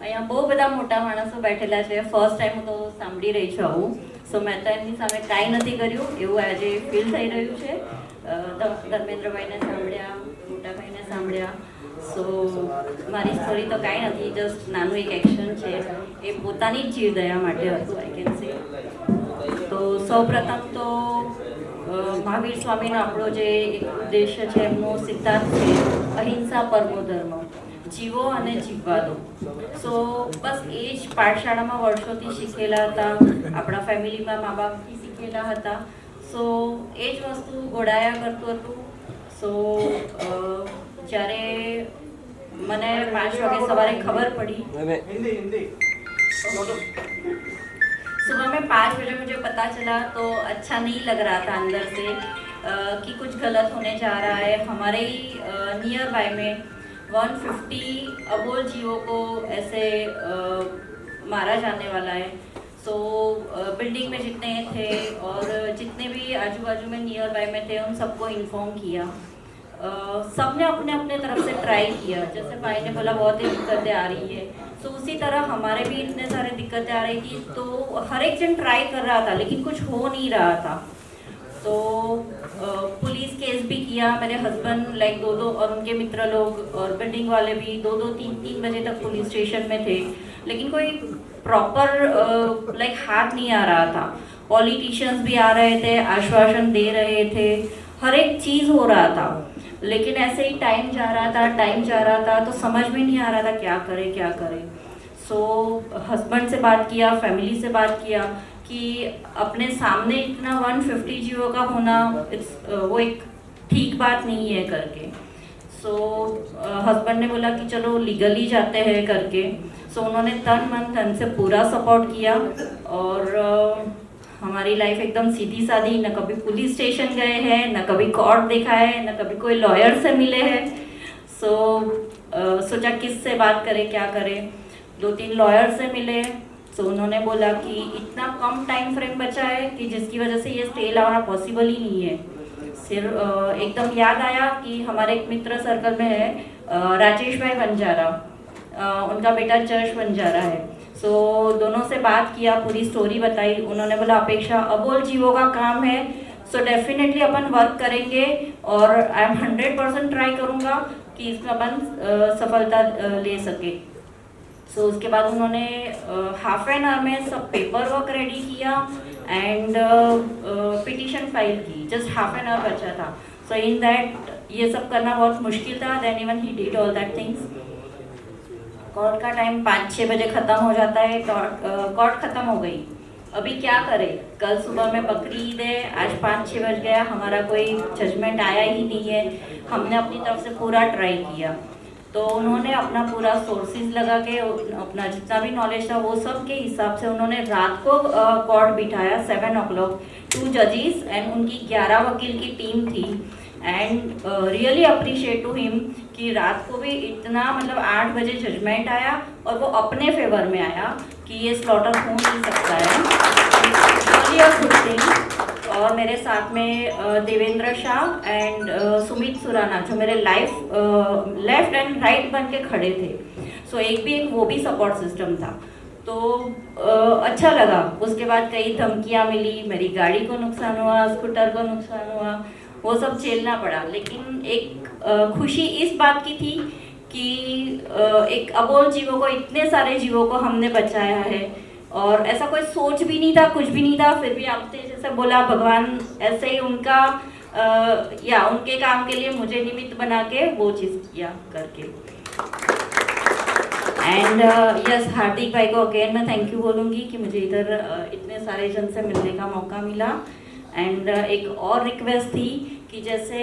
અહીંયા બહુ બધા મોટા માણસો બેઠેલા છે, ફર્સ્ટ ટાઈમ હું તો સાંભળી રહી છું આવું, સો મેં તો એમની સામે કાંઈ નથી કર્યું એવું આજે ફીલ થઈ રહ્યું છે। ધર્મેન્દ્રભાઈને સાંભળ્યા, મોટાભાઈને સાંભળ્યા, સો મારી સ્ટોરી તો કાંઈ નથી, જસ્ટ નાનું એક એક્શન છે, એ પોતાની જ જીવદયા માટે હતું આઈ કેન સે। તો સૌપ્રથમ તો મહાવીર સ્વામીનો આપણો જે એક ઉદ્દેશ્ય છે, એમનો સિદ્ધાંત છે અહિંસા પરમો ધર્મ, જીવો અને જીવવા દો। સો બસ એ જ પાઠશાળામાં વર્ષોથી શીખેલા હતા, આપણા ફેમિલીમાં મા બાપથી શીખેલા હતા, સો એ જ વસ્તુ ઘોડાયા કરતું હતું। સો જ્યારે મને 5 વાગે સવારે ખબર પડી, सुबह में 5 बजे मुझे पता चला तो अच्छा नहीं लग रहा था अंदर से कि कुछ गलत होने जा रहा है। हमारे ही नियर बाय में 150 अबोल जीवों को ऐसे मारा जाने वाला है। सो बिल्डिंग में जितने थे और जितने भी आजू बाजू में नियर बाय में थे उन सबको इन्फॉर्म किया। सबने अपने अपने तरफ से ट्राई किया, जैसे भाई ने बोला बहुत ही दिक्कतें आ रही है, तो उसी तरह हमारे भी इतने सारे दिक्कतें आ रही थी, तो हर एक जन ट्राई कर रहा था लेकिन कुछ हो नहीं रहा था। तो पुलिस केस भी किया, मेरे हस्बैंड लाइक 2-2 और उनके मित्र लोग और बिल्डिंग वाले भी 2-2 3-3 बजे तक पुलिस स्टेशन में थे, लेकिन कोई प्रॉपर लाइक हाथ नहीं आ रहा था। पॉलिटिशियंस भी आ रहे थे, आश्वासन दे रहे थे, हर एक चीज़ हो रहा था, लेकिन ऐसे ही टाइम जा रहा था तो समझ में नहीं आ रहा था क्या करें। सो हस्बैंड से बात किया, फैमिली से बात किया कि अपने सामने इतना 150 जीवों का होना वो एक ठीक बात नहीं है करके। सो हस्बैंड ने बोला कि चलो लीगली जाते हैं करके। सो उन्होंने तन मन धन से पूरा सपोर्ट किया और हमारी लाइफ एकदम सीधी सादी, न कभी पुलिस स्टेशन गए हैं, न कभी कोर्ट देखा है, न कभी कोई लॉयर से मिले हैं। सो सोचा किससे बात करें, क्या करें। 2-3 लॉयर से मिले, सो उन्होंने बोला कि इतना कम टाइम फ्रेम बचा है कि जिसकी वजह से ये स्टे लाना पॉसिबल ही नहीं है। सिर्फ एकदम याद आया कि हमारे एक मित्र सर्कल में है राजेश भाई बंजारा, उनका बेटा जश बंजारा है। सो दोनों से बात किया, पूरी स्टोरी बताई, उन्होंने बोला अपेक्षा अबोल जीवों का काम है, सो डेफिनेटली अपन वर्क करेंगे और आई एम 100% ट्राई करूँगा कि इसमें अपन सफलता ले सके। सो उसके बाद उन्होंने हाफ एन आवर में सब पेपर वर्क रेडी किया एंड पिटीशन फाइल की, जस्ट हाफ एन आवर बचा था। सो इन दैट ये सब करना बहुत मुश्किल था, then even he did all that things. Court का टाइम 5-6 बजे ख़त्म हो जाता है, कोर्ट ख़त्म हो गई, अभी क्या करें। कल सुबह में बकरी ईद है, आज 5-6 बज गया, हमारा कोई जजमेंट आया ही नहीं है। हमने अपनी तरफ से पूरा ट्राई किया, तो उन्होंने अपना पूरा सोर्सेज लगा के अपना जितना भी नॉलेज था वो सब के हिसाब से उन्होंने रात को कोर्ट बिठाया 7 o'clock, 2 जजेस एंड उनकी 11 वकील की टीम थी। And really appreciate to him कि रात को भी इतना मतलब 8 बजे जजमेंट आया और वो अपने फेवर में आया कि ये स्लॉटर हो नहीं सकता है, रियली अ गुड थिंग। और मेरे साथ में देवेंद्र शाह एंड सुमित सुराना जो मेरे लेफ्ट एंड राइट बन के खड़े थे। सो एक वो भी सपोर्ट सिस्टम था, तो अच्छा लगा। उसके बाद कई धमकियाँ मिली, मेरी गाड़ी को नुकसान हुआ, स्कूटर को नुकसान हुआ, वो सब झेलना पड़ा। लेकिन एक खुशी इस बात की थी कि एक अबोल जीवों को, इतने सारे जीवों को हमने बचाया है और ऐसा कोई सोच भी नहीं था, कुछ भी नहीं था, फिर भी आपने जैसे बोला भगवान ऐसे ही उनका या उनके काम के लिए मुझे निमित्त बना के वो चीज़ किया करके। एंड यस, हार्दिक भाई को अगेन मैं थैंक यू बोलूँगी कि मुझे इधर इतने सारे जन से मिलने का मौका मिला। एंड एक और रिक्वेस्ट थी कि जैसे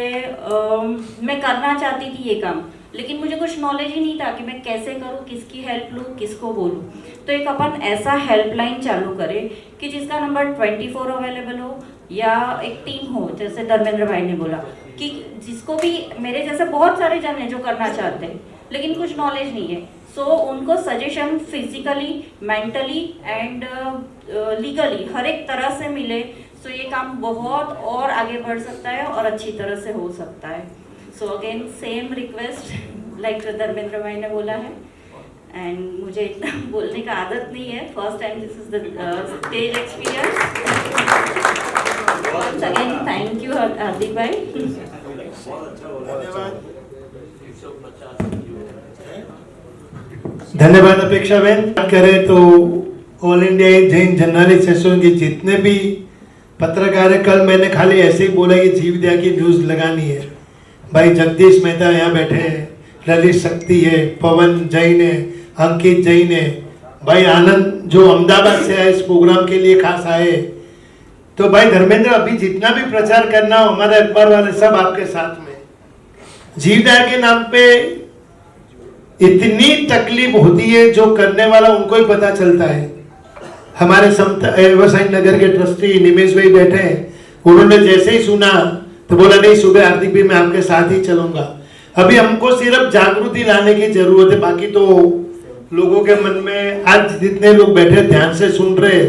मैं करना चाहती थी ये काम, लेकिन मुझे कुछ नॉलेज ही नहीं था कि मैं कैसे करूँ, किसकी हेल्प लूँ, किसको बोलूँ। तो एक अपन ऐसा हेल्पलाइन चालू करें कि जिसका नंबर 24 अवेलेबल हो, या एक टीम हो, जैसे धर्मेंद्र भाई ने बोला कि जिसको भी, मेरे जैसे बहुत सारे जन हैं जो करना चाहते हैं लेकिन कुछ नॉलेज नहीं है, सो उनको suggestion physically, mentally and legally हर एक तरह से मिले, सो ये काम बहुत और आगे बढ़ सकता है और अच्छी तरह से हो सकता है। So again same request like Dharmendra भाई ने बोला है, एंड मुझे इतना बोलने का आदत नहीं है, first time this is the stage experience. Once again thank you Hardik भाई। धन्यवाद अपेक्षा बहन। बात करें तो all India Jain journalist association के जितने भी पत्रकार है, कल मैंने खाली ऐसे ही बोला कि जीवदया की न्यूज़ लगानी है। भाई जगदीश मेहता यहाँ बैठे हैं, ललित शक्ति है, पवन जैन है, अंकित जैन है, भाई आनंद जो अहमदाबाद से आए इस प्रोग्राम के लिए खास आए। तो भाई धर्मेंद्र, अभी जितना भी प्रचार करना हो, हमारे अखबार वाले सब आपके साथ में। जीवदया के नाम पे इतनी तकलीफ होती है, जो करने वाला उनको ही पता चलता है। हमारे व्यवसायी नगर के ट्रस्टी निमेश भाई बैठे हैं, उन्होंने जैसे ही सुना तो बोला नहीं, सुबह हार्दिक भी मैं आपके साथ ही चलूंगा। अभी हमको सिर्फ जागृति लाने की जरूरत है, बाकी तो लोगों के मन में आज जितने लोग बैठे ध्यान से सुन रहे,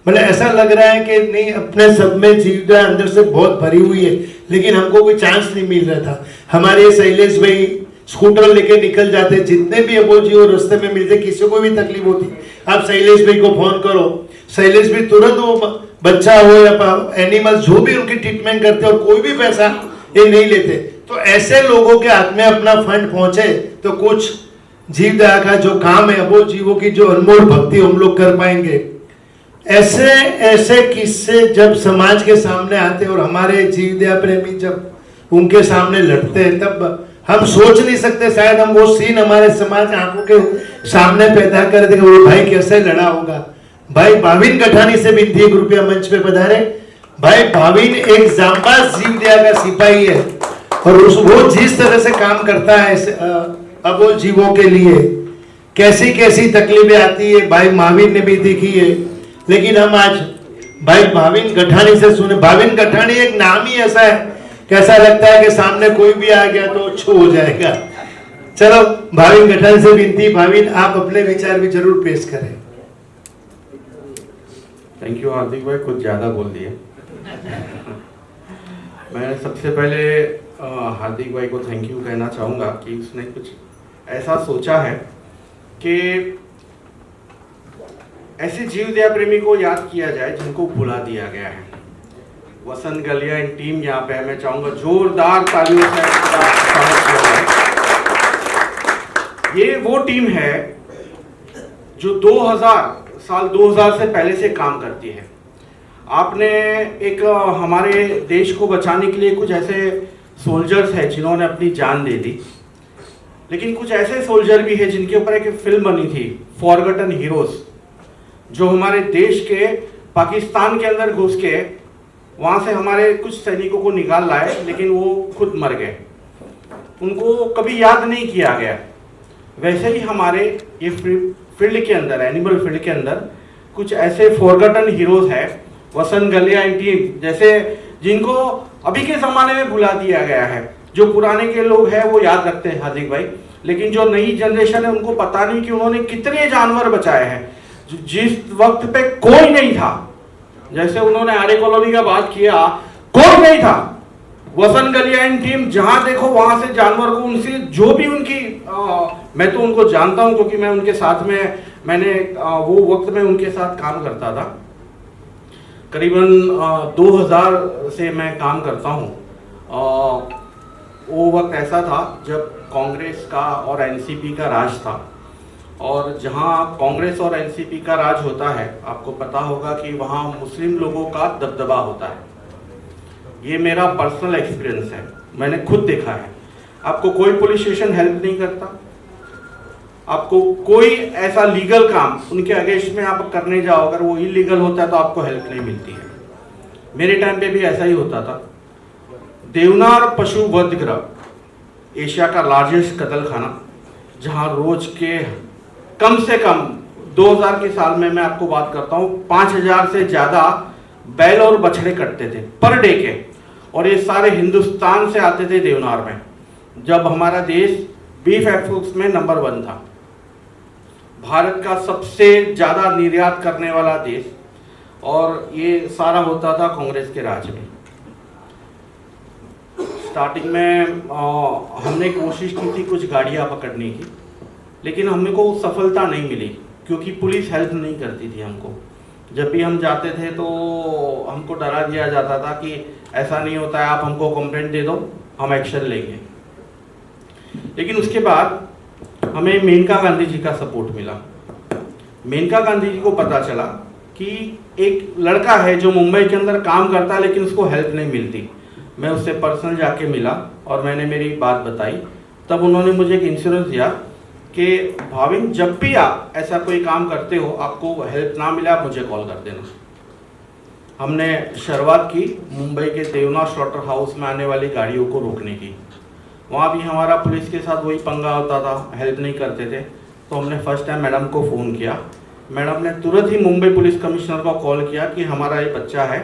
मतलब ऐसा लग रहा है कि नहीं, अपने सब में जीवदया अंदर से बहुत भरी हुई है, लेकिन हमको कोई चांस नहीं मिल रहा था। हमारे शैलेश भाई स्कूटर लेके निकल जाते, जितने भी अबोध जी और रास्ते में मिलते, किसी को भी तकलीफ होती आप शैलेश भाई को फोन करो, शैलेश भी तुरंत वो बच्चा हो या एनिमल जो भी उनकी ट्रीटमेंट करते और कोई भी पैसा ये नहीं लेते। तो ऐसे लोगों के हाथ में अपना फंड पहुंचे तो कुछ जीवदया का जो काम है, अबोध जीवों की जो अनमोल भक्ति हम लोग कर पाएंगे। ऐसे ऐसे किस्से जब समाज के सामने आते और हमारे जीवदया प्रेमी जब उनके सामने लड़ते हैं, तब हम सोच नहीं सकते शायद हम वो सीन हमारे समाज आंखों के सामने पैदा कर देंगे। वो भाई कैसे लड़ा होगा। भाई भाविन गठानी से विनती, एक रुपया मंच पे पधारे। भाई भाविन एक जांबाज जीवदया का सिपाही है और वो जिस तरह से काम करता है अबोध जीवों के लिए, कैसी कैसी तकलीफें आती है भाई भाविन ने भी देखी है। लेकिन हम आज भाई भाविन गठानी से सुने। भाविन गठानी एक नाम ही ऐसा है, कैसा लगता है कि सामने कोई भी आ गया तो छू हो जाएगा। चलो भाविन गठानी से विनती, भाविन आप अपने विचार भी जरूर पेश करें। थैंक यू हार्दिक भाई, कुछ ज़्यादा बोल दिए। मैं सबसे पहले हार्दिक भाई को थैंक यू कहना चाहूँगा कि उसने कुछ ऐसा सोचा है कि ऐसे जीवदया प्रेमी को याद किया जाए जिनको भुला दिया गया है। वसंत गलिया एंड टीम यहाँ पे है, मैं चाहूँगा जोरदार तालियों से स्वागत किया जाए। ये वो टीम है जो 2000 से पहले से काम करती है। आपने एक हमारे देश को बचाने के लिए कुछ ऐसे सोल्जर्स हैं जिन्होंने अपनी जान दे दी, लेकिन कुछ ऐसे सोल्जर भी हैं जिनके ऊपर एक फिल्म बनी थी फॉरगॉटन हीरोज, जो हमारे देश के पाकिस्तान के अंदर घुस के वहाँ से हमारे कुछ सैनिकों को निकाल लाए, लेकिन वो खुद मर गए, उनको कभी याद नहीं किया गया। वैसे ही हमारे ये फील्ड के अंदर, एनिमल फील्ड के अंदर कुछ ऐसे फॉरगॉटन हीरोज है, वसंत गलिया एंड टीम जैसे, जिनको अभी के ज़माने में भुला दिया गया है। जो पुराने के लोग हैं वो याद रखते हैं हार्दिक भाई, लेकिन जो नई जनरेशन है उनको पता नहीं कि उन्होंने कितने जानवर बचाए हैं जिस वक्त पे कोई नहीं था। जैसे उन्होंने आर्य कॉलोनी का बात किया, कोई नहीं था। वसंत गलिया एंड टीम जहां देखो वहां से जानवर को, उनसे जो भी उनकी मैं तो उनको जानता हूं क्योंकि मैं उनके साथ में, मैंने वो वक्त में उनके साथ काम करता था। करीबन 2000 से मैं काम करता हूं। वो वक्त ऐसा था जब कांग्रेस का और एनसीपी का राज था, और जहां कांग्रेस और एनसीपी का राज होता है, आपको पता होगा कि वहां मुस्लिम लोगों का दबदबा होता है। ये मेरा पर्सनल एक्सपीरियंस है, मैंने खुद देखा है। आपको कोई पुलिस स्टेशन हेल्प नहीं करता, आपको कोई ऐसा लीगल काम उनके अगेंस्ट में आप करने जाओ, अगर वो इलीगल होता है तो आपको हेल्प नहीं मिलती है। मेरे टाइम पे भी ऐसा ही होता था। देवनार पशु वध गृह एशिया का लार्जेस्ट कत्ल खाना, जहां रोज के कम से कम 2000 के साल में मैं आपको बात करता हूं 5000 से ज्यादा बैल और बछड़े कटते थे पर डे के, और ये सारे हिंदुस्तान से आते थे देवनार में, जब हमारा देश बीफ एक्सपोर्ट्स में नंबर 1 था, भारत का सबसे ज्यादा निर्यात करने वाला देश, और ये सारा होता था कांग्रेस के राज में। स्टार्टिंग में हमने कोशिश की थी कुछ गाड़ियां पकड़ने की, लेकिन हमको सफलता नहीं मिली क्योंकि पुलिस हेल्प नहीं करती थी हमको। जब भी हम जाते थे तो हमको डरा दिया जाता था कि ऐसा नहीं होता है, आप हमको कंप्लेंट दे दो, हम एक्शन लेंगे। लेकिन उसके बाद हमें मेनका गांधी जी का सपोर्ट मिला। मेनका गांधी जी को पता चला कि एक लड़का है जो मुंबई के अंदर काम करता है लेकिन उसको हेल्प नहीं मिलती। मैं उससे पर्सनल जाके मिला और मैंने मेरी बात बताई। तब उन्होंने मुझे एक इंश्योरेंस दिया कि भाविन, जब भी आप ऐसा कोई काम करते हो, आपको हेल्प ना मिले, आप मुझे कॉल कर देना। हमने शुरुआत की मुंबई के देवनार स्लॉटर हाउस में आने वाली गाड़ियों को रोकने की। वहाँ भी हमारा पुलिस के साथ वही पंगा होता था, हेल्प नहीं करते थे। तो हमने फर्स्ट टाइम मैडम को फ़ोन किया। मैडम ने तुरंत ही मुंबई पुलिस कमिश्नर को कॉल किया कि हमारा ये बच्चा है,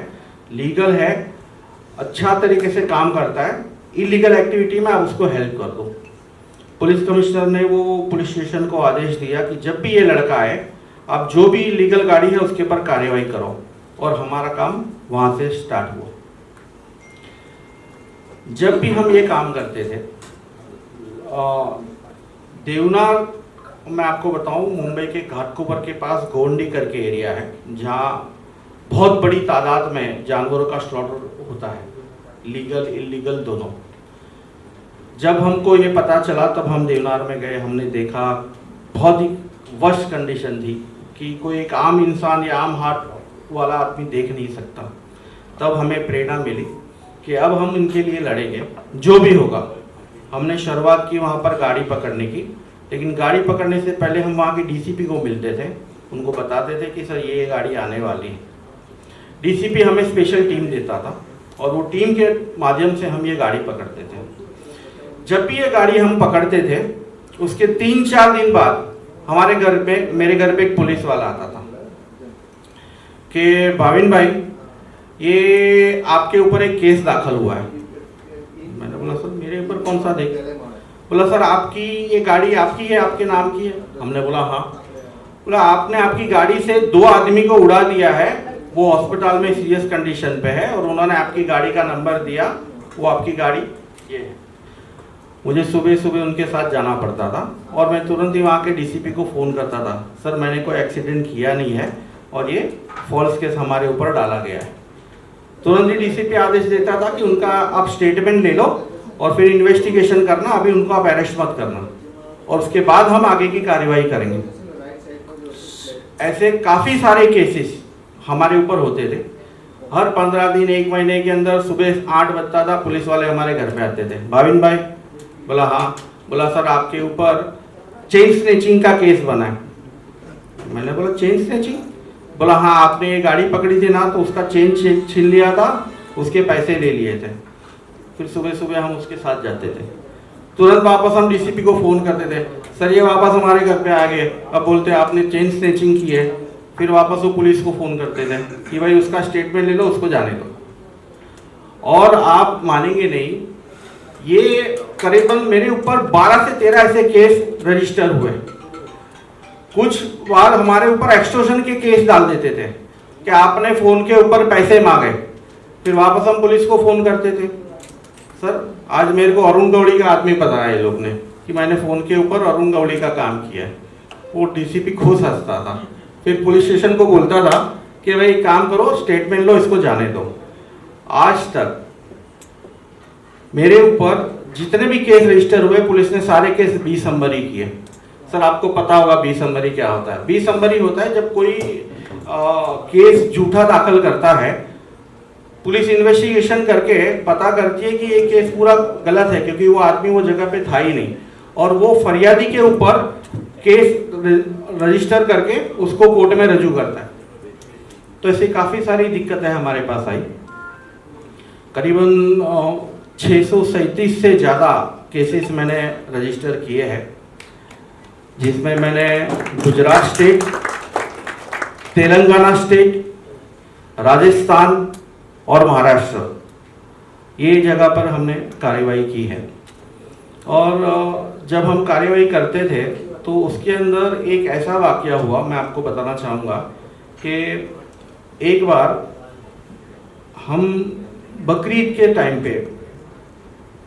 लीगल है, अच्छा तरीके से काम करता है, इलीगल एक्टिविटी में आप उसको हेल्प कर दो। पुलिस कमिश्नर ने वो पुलिस स्टेशन को आदेश दिया कि जब भी ये लड़का आए, आप जो भी लीगल गाड़ी है उसके ऊपर कार्रवाई करो, और हमारा काम वहाँ से स्टार्ट हुआ। जब भी हम ये काम करते थे, देवनार, मैं आपको बताऊं, मुंबई के घाटकोपर के पास गोंडी करके एरिया है, जहाँ बहुत बड़ी तादाद में जानवरों का स्लॉटर होता है, लीगल इलीगल दोनों। जब हमको ये पता चला तब हम देवनार में गए। हमने देखा बहुत ही वर्स्ट कंडीशन थी कि कोई एक आम इंसान या आम हार्ट वाला आदमी देख नहीं सकता। तब हमें प्रेरणा मिली कि अब हम इनके लिए लड़ेंगे, जो भी होगा। हमने शुरुआत की वहाँ पर गाड़ी पकड़ने की, लेकिन गाड़ी पकड़ने से पहले हम वहाँ के डीसीपी को मिलते थे, उनको बताते थे कि सर ये गाड़ी आने वाली है। डीसीपी हमें स्पेशल टीम देता था और वो टीम के माध्यम से हम ये गाड़ी पकड़ते थे। जब भी ये गाड़ी हम पकड़ते थे, उसके 3-4 दिन बाद हमारे घर पे, मेरे घर पे एक पुलिस वाला आता था कि भाविन भाई, ये आपके ऊपर एक केस दाखिल हुआ है। मैंने बोला सर मेरे ऊपर कौन सा देख? बोला सर आपकी ये गाड़ी आपकी है, आपके नाम की है। हमने बोला हाँ। बोला आपने आपकी गाड़ी से 2 आदमी को उड़ा दिया है, वो हॉस्पिटल में सीरियस कंडीशन पे है, और उन्होंने आपकी गाड़ी का नंबर दिया, वो आपकी गाड़ी ये है। मुझे सुबह सुबह उनके साथ जाना पड़ता था और मैं तुरंत ही वहाँ के डीसीपी को फ़ोन करता था, सर मैंने कोई एक्सीडेंट किया नहीं है और ये फॉल्स केस हमारे ऊपर डाला गया है। तुरंत ही डीसीपी आदेश देता था कि उनका आप स्टेटमेंट ले लो और फिर इन्वेस्टिगेशन करना, अभी उनको आप अरेस्ट मत करना, और उसके बाद हम आगे की कार्रवाई करेंगे। ऐसे काफ़ी सारे केसेस हमारे ऊपर होते थे। हर 15 दिन 1 महीने के अंदर सुबह 8 बजता था, पुलिस वाले हमारे घर पे आते थे। भाविन भाई? बोला हाँ। बोला सर आपके ऊपर चेन स्नेचिंग का केस बना है। मैंने बोला चेन स्नेचिंग? बोला हाँ, आपने ये गाड़ी पकड़ी थी ना, तो उसका चेन छीन लिया था, उसके पैसे ले लिए थे। फिर सुबह सुबह हम उसके साथ जाते थे। तुरंत वापस हम डीसीपी को फ़ोन करते थे, सर ये वापस हमारे घर पे आ गए। अब बोलते आपने चेन स्नेचिंग की है। फिर वापस वो पुलिस को फ़ोन करते थे कि भाई उसका स्टेटमेंट ले लो, उसको जाने दो। और आप मानेंगे नहीं, ये करीबन मेरे ऊपर 12 से 13 ऐसे केस रजिस्टर हुए। कुछ बार हमारे ऊपर एक्सटॉर्शन के केस डाल देते थे कि आपने फ़ोन के ऊपर पैसे मांगे। फिर वापस हम पुलिस को फ़ोन करते थे, सर आज मेरे को अरुण गौड़ी का आदमी बताया ये लोग ने कि मैंने फ़ोन के ऊपर अरुण गौड़ी का काम किया है। वो डीसीपी खुश हंसता था। फिर पुलिस स्टेशन को बोलता था कि भाई काम करो, स्टेटमेंट लो, इसको जाने दो। आज तक मेरे ऊपर जितने भी केस रजिस्टर हुए, पुलिस ने सारे केस 20 नंबरी किए। सर आपको पता होगा 20 नंबरी क्या होता है? 20 नंबरी होता है जब कोई केस झूठा दाखिल करता है, पुलिस इन्वेस्टिगेशन करके पता करती है कि ये केस पूरा गलत है क्योंकि वो आदमी वो जगह पे था ही नहीं, और वो फरियादी के ऊपर केस रजिस्टर करके उसको कोर्ट में रजू करता है। तो ऐसी काफ़ी सारी दिक्कतें हमारे पास आई। करीबन 637 से ज़्यादा केसेस मैंने रजिस्टर किए हैं, जिसमें मैंने गुजरात स्टेट, तेलंगाना स्टेट, राजस्थान और महाराष्ट्र, ये जगह पर हमने कार्रवाई की है। और जब हम कार्रवाई करते थे तो उसके अंदर एक ऐसा वाकया हुआ, मैं आपको बताना चाहूँगा कि एक बार हम बकरीद के टाइम पे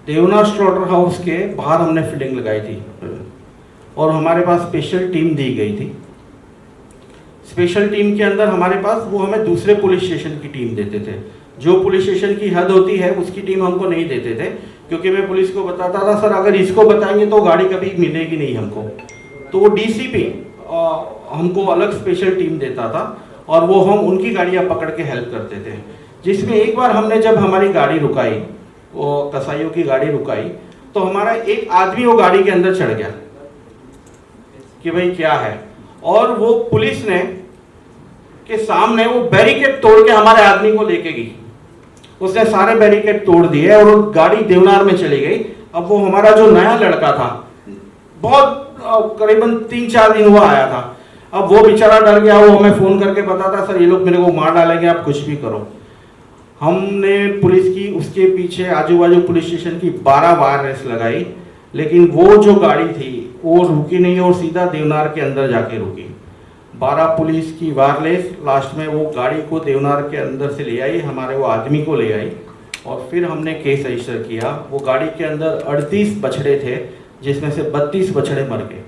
देवना स्लॉटर हाउस के बाहर हमने फील्डिंग लगाई थी और हमारे पास स्पेशल टीम दी गई थी। स्पेशल टीम के अंदर हमारे पास वो हमें दूसरे पुलिस स्टेशन की टीम देते थे। जो पुलिस स्टेशन की हद होती है उसकी टीम हमको नहीं देते थे, क्योंकि मैं पुलिस को बताता था सर अगर इसको बताएंगे तो गाड़ी कभी मिलेगी नहीं हमको। तो वो डीसीपी हमको अलग स्पेशल टीम देता था और वो हम उनकी गाड़ियाँ पकड़ के हेल्प करते थे। जिसमें एक बार हमने जब हमारी गाड़ी रुकाई, वो कसाईयों की गाड़ी रुकाई, तो हमारा एक आदमी वो गाड़ी के अंदर चढ़ गया कि भाई क्या है, और वो पुलिस ने के सामने वो बैरिकेड तोड़ के हमारे आदमी को लेके गई। उसने सारे बैरिकेड तोड़ दिए और वो गाड़ी देवनार में चली गई। अब वो हमारा जो नया लड़का था, बहुत करीबन 3-4 दिन हुआ आया था, अब वो बेचारा डर गया। वो हमें फ़ोन करके बताता सर ये लोग मेरे को मार डालेंगे, आप कुछ भी करो। हमने पुलिस की उसके पीछे आजू बाजू पुलिस स्टेशन की 12 बार रेस लगाई, लेकिन वो जो गाड़ी थी वो रुकी नहीं और सीधा देवनार के अंदर जाके रुकी। 12 पुलिस की वायरलेस, लास्ट में वो गाड़ी को देवनार के अंदर से ले आई, हमारे वो आदमी को ले आई और फिर हमने केस रजिस्टर किया। वो गाड़ी के अंदर 38 बछड़े थे, जिसमें से 32 बछड़े मर गए।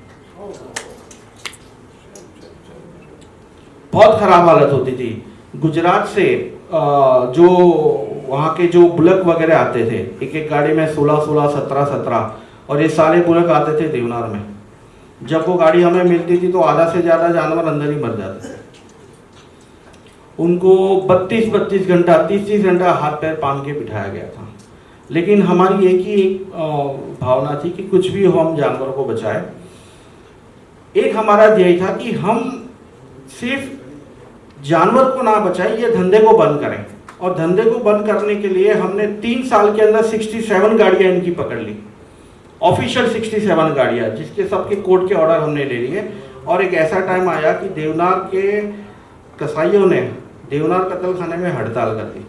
बहुत खराब हालत होती थी। गुजरात से जो वहाँ के जो बुलक वगैरह आते थे, एक एक गाड़ी में 16-16, 17-17, और ये सारे बुलक आते थे देवनार में। जब वो गाड़ी हमें मिलती थी तो आधा से ज़्यादा जानवर अंदर ही मर जाते थे। उनको 32-32 घंटा, 30-30 घंटा हाथ पैर पाम के बिठाया गया था। लेकिन हमारी एक भावना थी कि कुछ भी हो हम जानवरों को बचाए। एक हमारा ध्येय था कि हम सिर्फ जानवर को ना बचाएं, ये धंधे को बंद करें। और धंधे को बंद करने के लिए हमने 3 साल के अंदर 67 गाड़ियाँ इनकी पकड़ ली, ऑफिशियल 67 गाड़ियाँ, जिसके सबके कोर्ट के ऑर्डर हमने ले लिए। और एक ऐसा टाइम आया कि देवनार के कसाईयों ने देवनार कत्ल खाने में हड़ताल कर दी।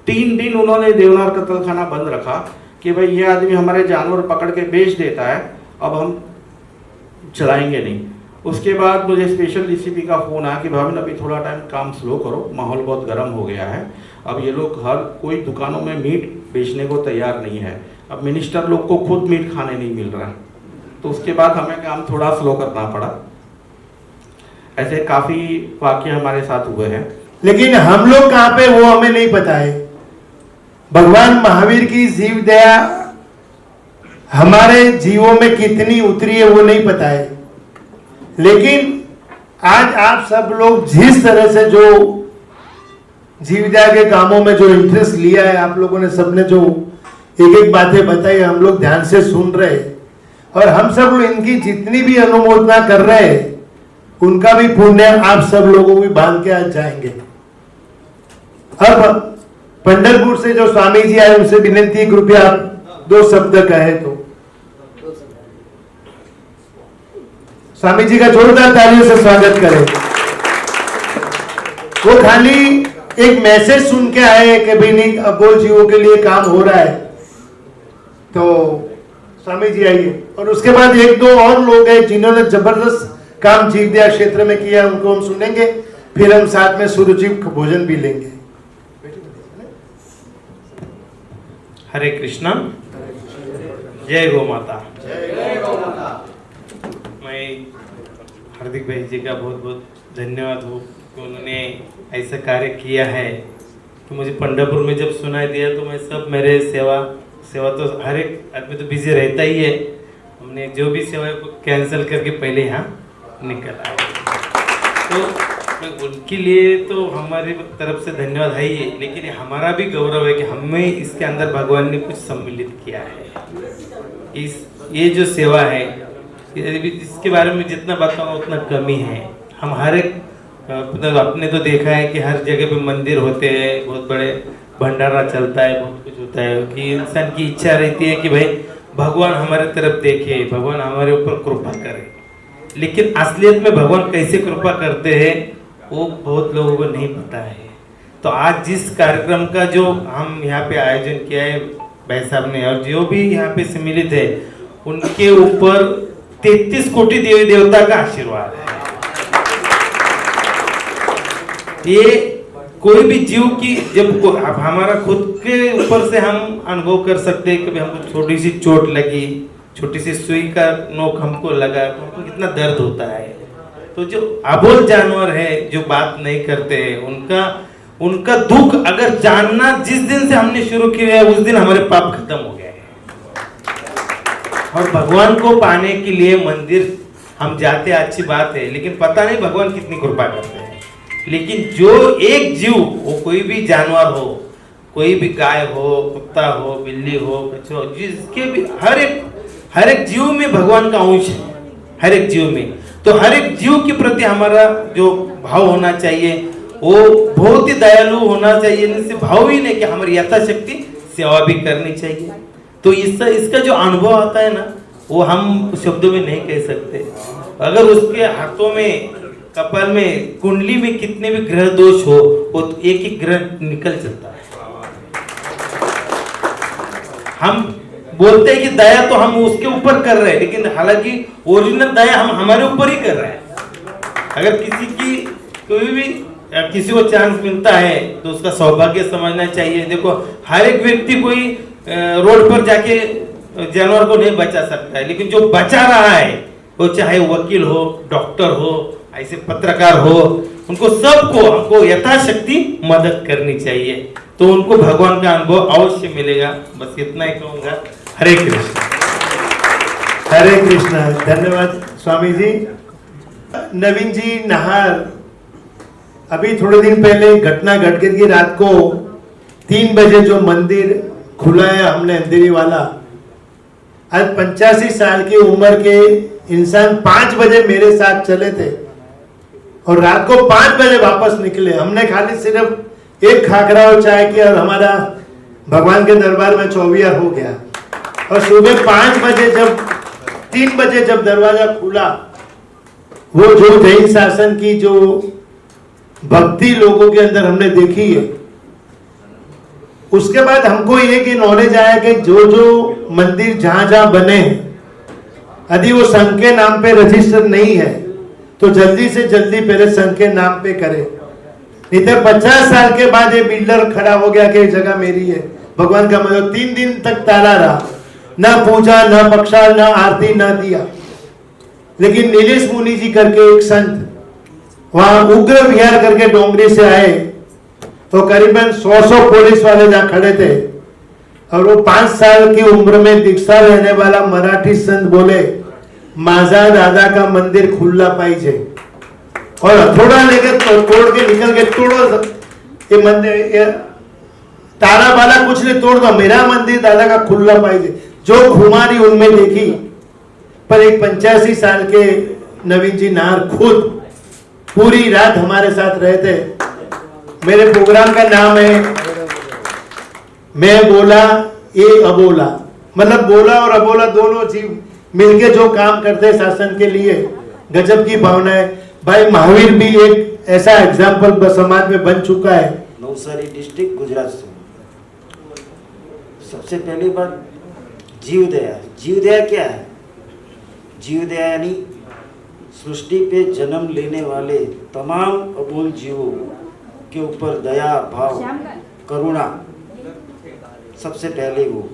3 दिन उन्होंने देवनार कत्ल खाना बंद रखा कि भाई ये आदमी हमारे जानवर पकड़ के बेच देता है, अब हम चलाएंगे नहीं। उसके बाद मुझे स्पेशल डीसीपी का फ़ोन आया कि भाभी अभी थोड़ा टाइम काम स्लो करो, माहौल बहुत गर्म हो गया है, अब ये लोग हर कोई दुकानों में मीट बेचने को तैयार नहीं है, अब मिनिस्टर लोग को खुद मीट खाने नहीं मिल रहा है। तो उसके बाद हमें काम थोड़ा स्लो करना पड़ा। ऐसे काफ़ी वाक़ये हमारे साथ हुए हैं। लेकिन हम लोग कहाँ पे वो हमें नहीं पता है। भगवान महावीर की जीव दया हमारे जीवों में कितनी उतरी है वो नहीं पता है। लेकिन आज आप सब लोग जिस तरह से जो जीव दया के कामों में जो इंटरेस्ट लिया है, आप लोगों ने सबने जो एक एक बातें बताई, हम लोग ध्यान से सुन रहे हैं और हम सब लोग इनकी जितनी भी अनुमोदना कर रहे हैं उनका भी पुण्य आप सब लोगों को भी बांध के आज जाएंगे। अब पंढरपुर से जो स्वामी जी आए उनसे विनती कृपया आप 2 शब्द कहे तो। स्वामी जी का जोरदार तालियों से स्वागत करें। वो खाली एक मैसेज सुन के आए कि भाई नहीं अबोल जीवों के लिए काम हो रहा है, तो स्वामी जी आइए। और उसके बाद 1-2 और लोग हैं जिन्होंने जबरदस्त काम जीव दया क्षेत्र में किया, उनको हम सुनेंगे, फिर हम साथ में सुरुचिर भोजन भी लेंगे। हरे कृष्णा, जय गौ माता। मैं हार्दिक भाई जी का बहुत बहुत धन्यवाद हूँ कि उन्होंने ऐसा कार्य किया है कि मुझे पंढरपुर में जब सुनाई दिया तो मैं सब मेरे सेवा तो हर एक आदमी तो बिजी रहता ही है, हमने जो भी सेवा को कैंसिल करके पहले यहाँ निकल आए। तो मैं उनके लिए तो हमारी तरफ से धन्यवाद है ही, लेकिन हमारा भी गौरव है कि हमें इसके अंदर भगवान ने कुछ सम्मिलित किया है। ये जो सेवा है इसके बारे में जितना बताऊँ उतना कम ही है। हम हर एक अपने तो देखा है कि हर जगह पे मंदिर होते हैं, बहुत बड़े भंडारा चलता है, बहुत कुछ होता है कि इंसान की इच्छा रहती है कि भाई भगवान हमारे तरफ देखे, भगवान हमारे ऊपर कृपा करे। लेकिन असलियत में भगवान कैसे कृपा करते हैं वो बहुत लोगों को नहीं पता है। तो आज जिस कार्यक्रम का जो हम यहाँ पे आयोजन किया है भाई साहब ने, और जो भी यहाँ पे सम्मिलित है उनके ऊपर 33 कोटि देवी देवता का आशीर्वाद है। ये कोई भी जीव की जब अब हमारा खुद के ऊपर से हम अनुभव कर सकते हैं कि हमको छोटी सी चोट लगी, छोटी सी सुई का नोक हमको लगा, हमको कितना दर्द होता है। तो जो अबोल जानवर है जो बात नहीं करते हैं, उनका दुख अगर जानना जिस दिन से हमने शुरू किया है उस दिन हमारे पाप खत्म हो गए हैं। और भगवान को पाने के लिए मंदिर हम जाते अच्छी बात है, लेकिन पता नहीं भगवान कितनी कृपा करते हैं। लेकिन जो एक जीव, वो कोई भी जानवर हो, कोई भी गाय हो, कुत्ता हो, बिल्ली हो, कछुआ, जिसके भी हर एक जीव में भगवान का अंश है, हर एक जीव में। तो हर एक जीव के प्रति हमारा जो भाव होना चाहिए वो बहुत ही दयालु होना चाहिए। इससे भाव ही नहीं कि हमारी यथाशक्ति सेवा भी करनी चाहिए। तो इसका जो अनुभव आता है ना, वो हम शब्दों में नहीं कह सकते। अगर उसके हाथों में, कपाल में, कुंडली में कितने भी ग्रह दोष हो, वो तो एक ही ग्रह निकल चलता है। हम बोलते हैं कि दया तो हम उसके ऊपर कर रहे हैं, लेकिन हालांकि ओरिजिनल दया हम हमारे ऊपर ही कर रहे हैं। अगर किसी को चांस मिलता है तो उसका सौभाग्य समझना चाहिए। देखो, हर एक व्यक्ति कोई रोड पर जाके जानवर को नहीं बचा सकता है, लेकिन जो बचा रहा है वो चाहे वकील हो, डॉक्टर हो, ऐसे पत्रकार हो, उनको सबको हमको यथाशक्ति मदद करनी चाहिए। तो उनको भगवान का अनुभव अवश्य मिलेगा। बस इतना ही कहूँगा। हरे कृष्ण। हरे कृष्ण। धन्यवाद स्वामी जी। नवीन जी नाहर, अभी थोड़े दिन पहले घटना घट गई कि रात को 3 बजे जो मंदिर खुला है हमने अंधेरी वाला, आज 85 साल की उम्र के इंसान 5 बजे मेरे साथ चले थे और रात को 5 बजे वापस निकले। हमने खाली सिर्फ एक खाकरा और चाय किया और हमारा भगवान के दरबार में 24 हो गया। और सुबह 5 बजे जब 3 बजे जब दरवाजा खुला, वो जो जैन शासन की जो भक्ति लोगों के अंदर हमने देखी है, उसके बाद हमको ये कि नॉलेज आया कि जो जो मंदिर जहां जहां बने यदि वो संघ के नाम पे रजिस्टर नहीं है तो जल्दी से जल्दी पहले संघ के नाम पे करे। नहीं तो 50 साल के बाद ये बिल्डर खड़ा हो गया कि जगह मेरी है। भगवान का मतलब 3 दिन तक ताला रहा, ना पूजा, ना बख्शा, ना आरती, ना दिया। लेकिन नीलेश मुनि जी करके एक संत वहां उग्र विहार करके डोंगरी से आए, तो करीबन 100 पुलिस वाले जहां खड़े थे और वो 5 साल की उम्र में दीक्षा लेने वाला मराठी संत बोले, माझा दादा का मंदिर खुला पाइजे। और हथौड़ा लेके तोड़ के निकल के, तोड़ो ये मंदिर, ताला वाला कुछ नहीं, तोड़ दो, मेरा मंदिर दादा का खुला पाइजे। जो खुमारी उनमें देखी, पर एक 85 साल के नवीन जी नाहर खुद पूरी रात हमारे साथ रहे थे। मेरे प्रोग्राम का नाम है मैं बोला ये अबोला, मतलब बोला और अबोला दोनों जीव मिलके जो काम करते हैं शासन के लिए, गजब की भावना है। भाई महावीर भी एक ऐसा एग्जाम्पल समाज में बन चुका है। नवसारी डिस्ट्रिक्ट गुजरात से। सबसे पहली बात जीवदया। जीवदया क्या है? जीवदया यानी सृष्टि पे जन्म लेने वाले तमाम अबोल जीवों के ऊपर दया भाव, करुणा, सबसे पहले वो।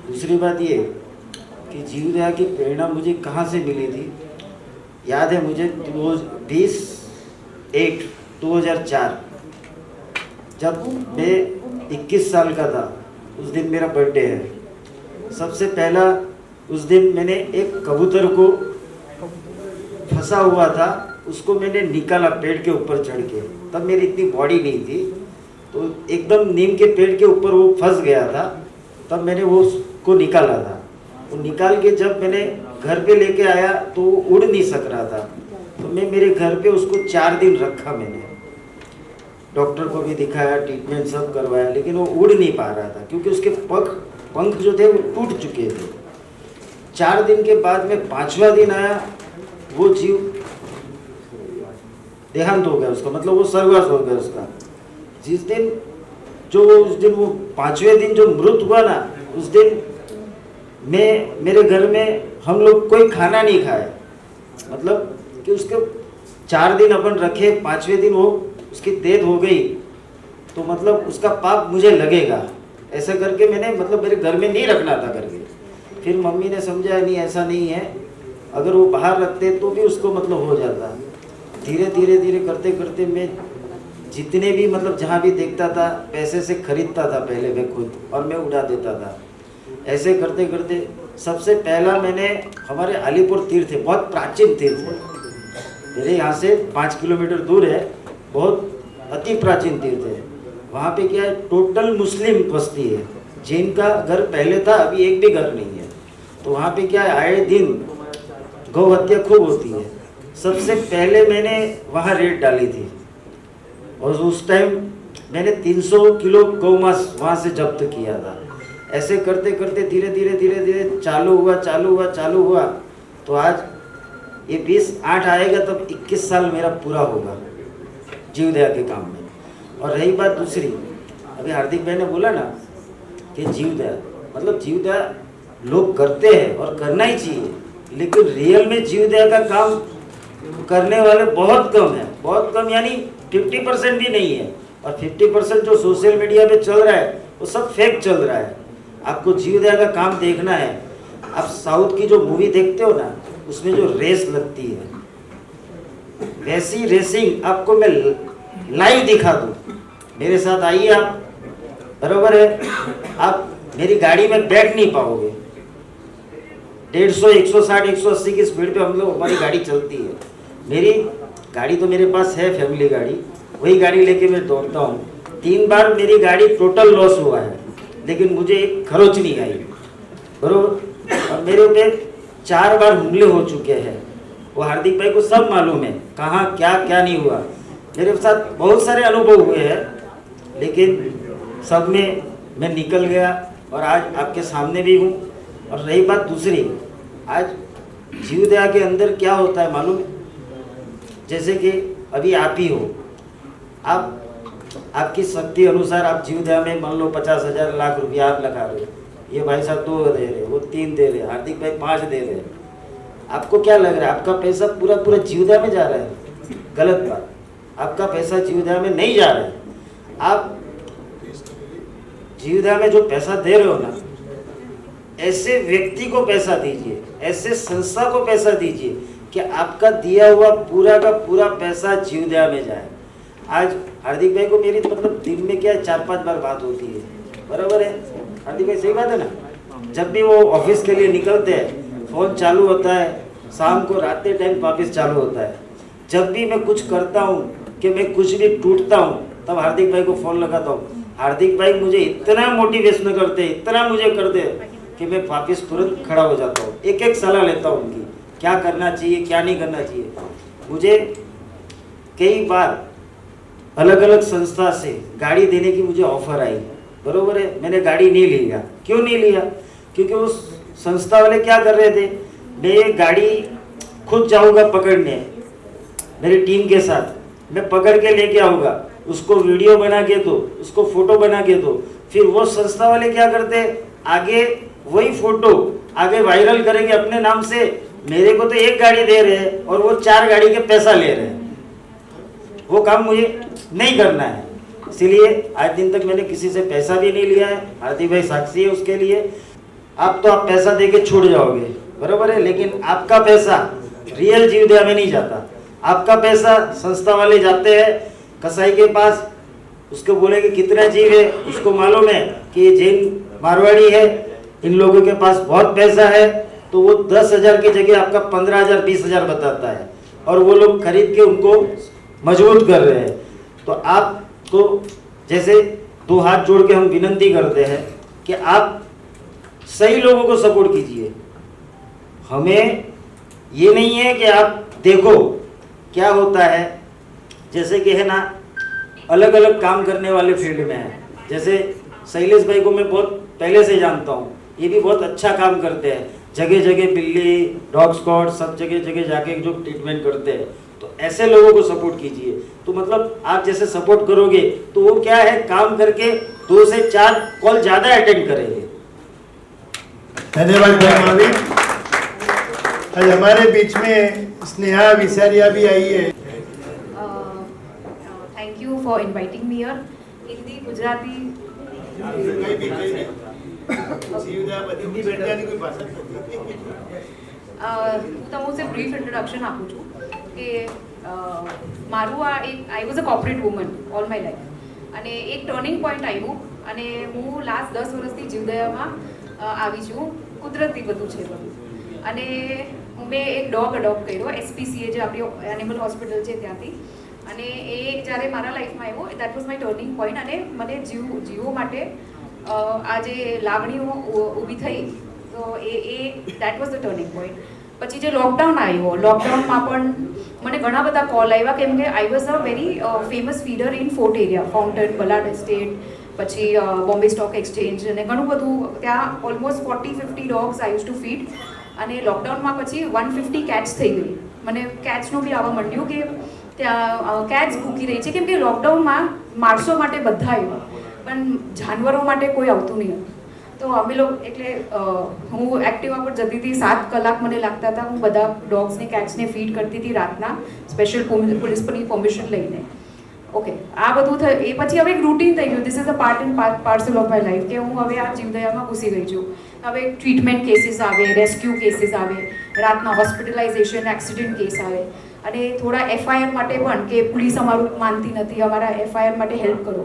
दूसरी बात ये कि जीवदया की प्रेरणा मुझे कहाँ से मिली थी, याद है मुझे 2004 जब मैं 21 साल का था, उस दिन मेरा बर्थडे है। सबसे पहला उस दिन मैंने एक कबूतर को फंसा हुआ था, उसको मैंने निकाला पेड़ के ऊपर चढ़ के। तब मेरी इतनी बॉडी नहीं थी, तो एकदम नीम के पेड़ के ऊपर वो फंस गया था। तब मैंने वो उसको निकाला था। वो निकाल के जब मैंने घर पे लेके आया तो वो उड़ नहीं सक रहा था, तो मैं मेरे घर पे उसको 4 दिन रखा मैंने। डॉक्टर को भी दिखाया, ट्रीटमेंट सब करवाया, लेकिन वो उड़ नहीं पा रहा था क्योंकि उसके पंख जो थे वो टूट चुके थे। 4 दिन के बाद में 5वां दिन आया, वो जीव देहांत हो गया उसका, मतलब वो स्वर्गवास हो गया उसका। उस दिन वो 5वें दिन जो मृत हुआ ना, उस दिन मेरे घर में हम लोग कोई खाना नहीं खाया, मतलब कि उसके 4 दिन अपन रखे, 5वें दिन वो उसकी डेथ हो गई, तो मतलब उसका पाप मुझे लगेगा, ऐसा करके मैंने मतलब मेरे घर में नहीं रखना था करके। फिर मम्मी ने समझा नहीं ऐसा नहीं है, अगर वो बाहर रखते तो भी उसको मतलब हो जाता। धीरे धीरे करते करते मैं जितने भी मतलब जहाँ भी देखता था पैसे से खरीदता था पहले मैं खुद, और मैं उड़ा देता था। ऐसे करते करते सबसे पहला मैंने हमारे अलीपुर तीर्थ है, बहुत प्राचीन तीर्थ है, मेरे यहाँ से 5 किलोमीटर दूर है, बहुत अति प्राचीन तीर्थ है। वहाँ पे क्या है, टोटल मुस्लिम बस्ती है, जैन का घर पहले था, अभी एक भी घर नहीं है। तो वहाँ पे क्या है, आए दिन गौ हत्या खूब होती है। सबसे पहले मैंने वहाँ रेड डाली थी, और उस टाइम मैंने 300 किलो गौमांस वहाँ से जब्त किया था। ऐसे करते करते धीरे धीरे चालू हुआ, तो आज ये 20/8 आएगा तब 21 साल मेरा पूरा होगा जीवदया के काम में। और रही बात दूसरी, अभी हार्दिक भाई ने बोला ना कि जीवदया, मतलब जीवदया लोग करते हैं और करना ही चाहिए, लेकिन रियल में जीवदया का काम करने वाले बहुत कम है, बहुत कम, यानी 50% भी नहीं है। और 50% जो सोशल मीडिया पे चल रहा है वो सब फेक चल रहा है। आपको जीवदया का काम देखना है, आप साउथ की जो मूवी देखते हो ना, उसमें जो रेस लगती है, वैसी रेसिंग आपको मैं लाइव दिखा दूँ, मेरे साथ आइए आप, बराबर है, आप मेरी गाड़ी में बैठ नहीं पाओगे। 150, 160, 180 की स्पीड पे हम लोग, हमारी गाड़ी चलती है। मेरी गाड़ी तो मेरे पास है, फैमिली गाड़ी, वही गाड़ी लेके मैं दौड़ता हूँ। 3 बार मेरी गाड़ी टोटल लॉस हुआ है, लेकिन मुझे एक खरोच नहीं आई, बरोबर। और मेरे पे 4 बार हमले हो चुके हैं, वो हार्दिक भाई को सब मालूम है, कहाँ क्या नहीं हुआ। मेरे साथ बहुत सारे अनुभव हुए हैं, लेकिन सब में मैं निकल गया और आज आपके सामने भी हूँ। और रही बात दूसरी, आज जीवदया के अंदर क्या होता है मालूम है, जैसे कि अभी आप ही हो, आप आपकी शक्ति अनुसार आप जीवदया में मान लो 50,000 लाख रुपया आप लगा रहे हो, ये भाई साहब 2 दे रहे, वो 3 दे रहे, हार्दिक भाई 5 दे रहे। आपको क्या लग रहा है, आपका पैसा पूरा जीवदया में जा रहा है? गलत बात, आपका पैसा जीवदया में नहीं जा रहा है। आप जीवदया में जो पैसा दे रहे हो ना, ऐसे व्यक्ति को पैसा दीजिए, ऐसे संस्था को पैसा दीजिए कि आपका दिया हुआ पूरा का पूरा पैसा जीवदया में जाए। आज हार्दिक भाई को मेरी मतलब दिन में क्या 4-5 बार बात होती है, बराबर है हार्दिक भाई, सही बात है ना। जब भी वो ऑफिस के लिए निकलते हैं, फोन चालू होता है, शाम को रात के टाइम वापस चालू होता है। जब भी मैं कुछ करता हूँ कि मैं कुछ भी टूटता हूँ, तब हार्दिक भाई को फ़ोन लगाता हूँ। हार्दिक भाई मुझे इतना मोटिवेशन करते हैं, इतना मुझे करते हैं कि मैं वापस तुरंत खड़ा हो जाता हूँ। एक सलाह लेता हूँ उनकी, क्या करना चाहिए क्या नहीं करना चाहिए। मुझे कई बार अलग अलग संस्था से गाड़ी देने की मुझे ऑफर आई, बरोबर है, मैंने गाड़ी नहीं लिया। क्यों नहीं लिया? क्योंकि उस संस्था वाले क्या कर रहे थे, मैं गाड़ी खुद जाऊँगा पकड़ने मेरी टीम के साथ, मैं पकड़ के लेके आऊँगा, उसको वीडियो बना के दो, उसको फोटो बना के दो। फिर वो संस्था वाले क्या करते, आगे वही फोटो आगे वायरल करेंगे अपने नाम से। मेरे को तो 1 गाड़ी दे रहे हैं और वो 4 गाड़ी के पैसा ले रहे हैं। वो काम मुझे नहीं करना है, इसीलिए आज दिन तक मैंने किसी से पैसा भी नहीं लिया है। हार्दिक भाई साक्षी है उसके लिए। आप पैसा दे के छूट जाओगे, बराबर है, लेकिन आपका पैसा रियल जीवदया में नहीं जाता। आपका पैसा संस्था वाले जाते हैं कसाई के पास, उसको बोलेंगे कितना जीव है, उसको मालूम है कि ये जैन मारवाड़ी है, इन लोगों के पास बहुत पैसा है, तो वो 10,000 की जगह आपका 15,000 20,000 बताता है, और वो लोग खरीद के उनको मजबूत कर रहे हैं। तो आपको जैसे 2 हाथ जोड़ के हम विनती करते हैं कि आप सही लोगों को सपोर्ट कीजिए। हमें ये नहीं है कि आप देखो क्या होता है, जैसे कि है ना अलग अलग काम करने वाले फील्ड में है। जैसे शैलेश भाई को मैं बहुत पहले से जानता हूँ, ये भी बहुत अच्छा काम करते हैं, जगह जगह बिल्ली डॉग स्क्वाड सब जगह जगह जाके जो ट्रीटमेंट करते हैं, तो ऐसे लोगों को सपोर्ट कीजिए। तो मतलब आप जैसे सपोर्ट करोगे तो वो क्या है, काम करके 2 से 4 कॉल ज़्यादा अटेंड करेंगे। धन्यवाद भाई महावीर। आज हमारे बीच में स्नेहा विसारिया भी आई है। Thank you for inviting me here. Hindi, Gujarati, કઈ બી જીવદયા બધી ગુજરાતી કોઈ ભાષા નથી। હું તમને બ્રીફ ઇન્ટ્રોડક્શન આપું છું કે મારું આ એક આઈ was a corporate woman all my life, અને એક ટર્નિંગ પોઈન્ટ આવ્યું અને હું લાસ્ટ 10 વર્ષથી જીવદયામાં આવી છું। કુદરતી બધું છે બધું, અને મેં એક ડોગ અડોપ્ટ કર્યો SPCA જે આપણી એનિમલ હોસ્પિટલ છે ત્યાંથી, અને એ જ્યારે મારા લાઈફમાં આવ્યો that was my turning point, અને મને જીવો માટે આ જે લાગણીઓ ઊભી થઈ, તો એ that was the turning point. પછી જે લોકડાઉન આવ્યો, લોકડાઉનમાં પણ મને ઘણા બધા કોલ આવ્યા, કેમ કે I was a very famous feeder in Fort area, Fountain, Ballard Estate, પછી બોમ્બે સ્ટોક એક્સચેન્જ, અને ઘણું બધું ત્યાં almost 40-50 dogs I use to feed. અને લોકડાઉનમાં પછી 150 કેટ્સ થઈ ગઈ। મને કેટ્સનું બી આવવા માંડ્યું કે ત્યાં કેટ્સ ભૂખી રહી છે, કેમ કે લોકડાઉનમાં માણસો માટે બધા આવ્યા પણ જાનવરો માટે કોઈ આવતું નહીં હતું। તો અમે લોકો એટલે હું એક્ટિવા પર જતી હતી, 7 કલાક મને લાગતા હતા, હું બધા ડોગ્સને કેટ્સને ફીડ કરતી હતી રાતના, સ્પેશિયલ પોલીસની પરમિશન લઈને। ઓકે, આ બધું એ પછી હવે એક રૂટીન થઈ ગયું, this is a part and parcel of my life, કે હું હવે આ જીવદયામાં ઘૂસી ગઈ છું। હવે ટ્રીટમેન્ટ કેસીસ આવે, રેસ્ક્યુ કેસીસ આવે, રાતના હોસ્પિટલાઇઝેશન, એક્સિડન્ટ કેસ આવે, અને થોડા FIR માટે પણ કે પોલીસ અમારું માનતી નથી, અમારા FIR માટે હેલ્પ કરો,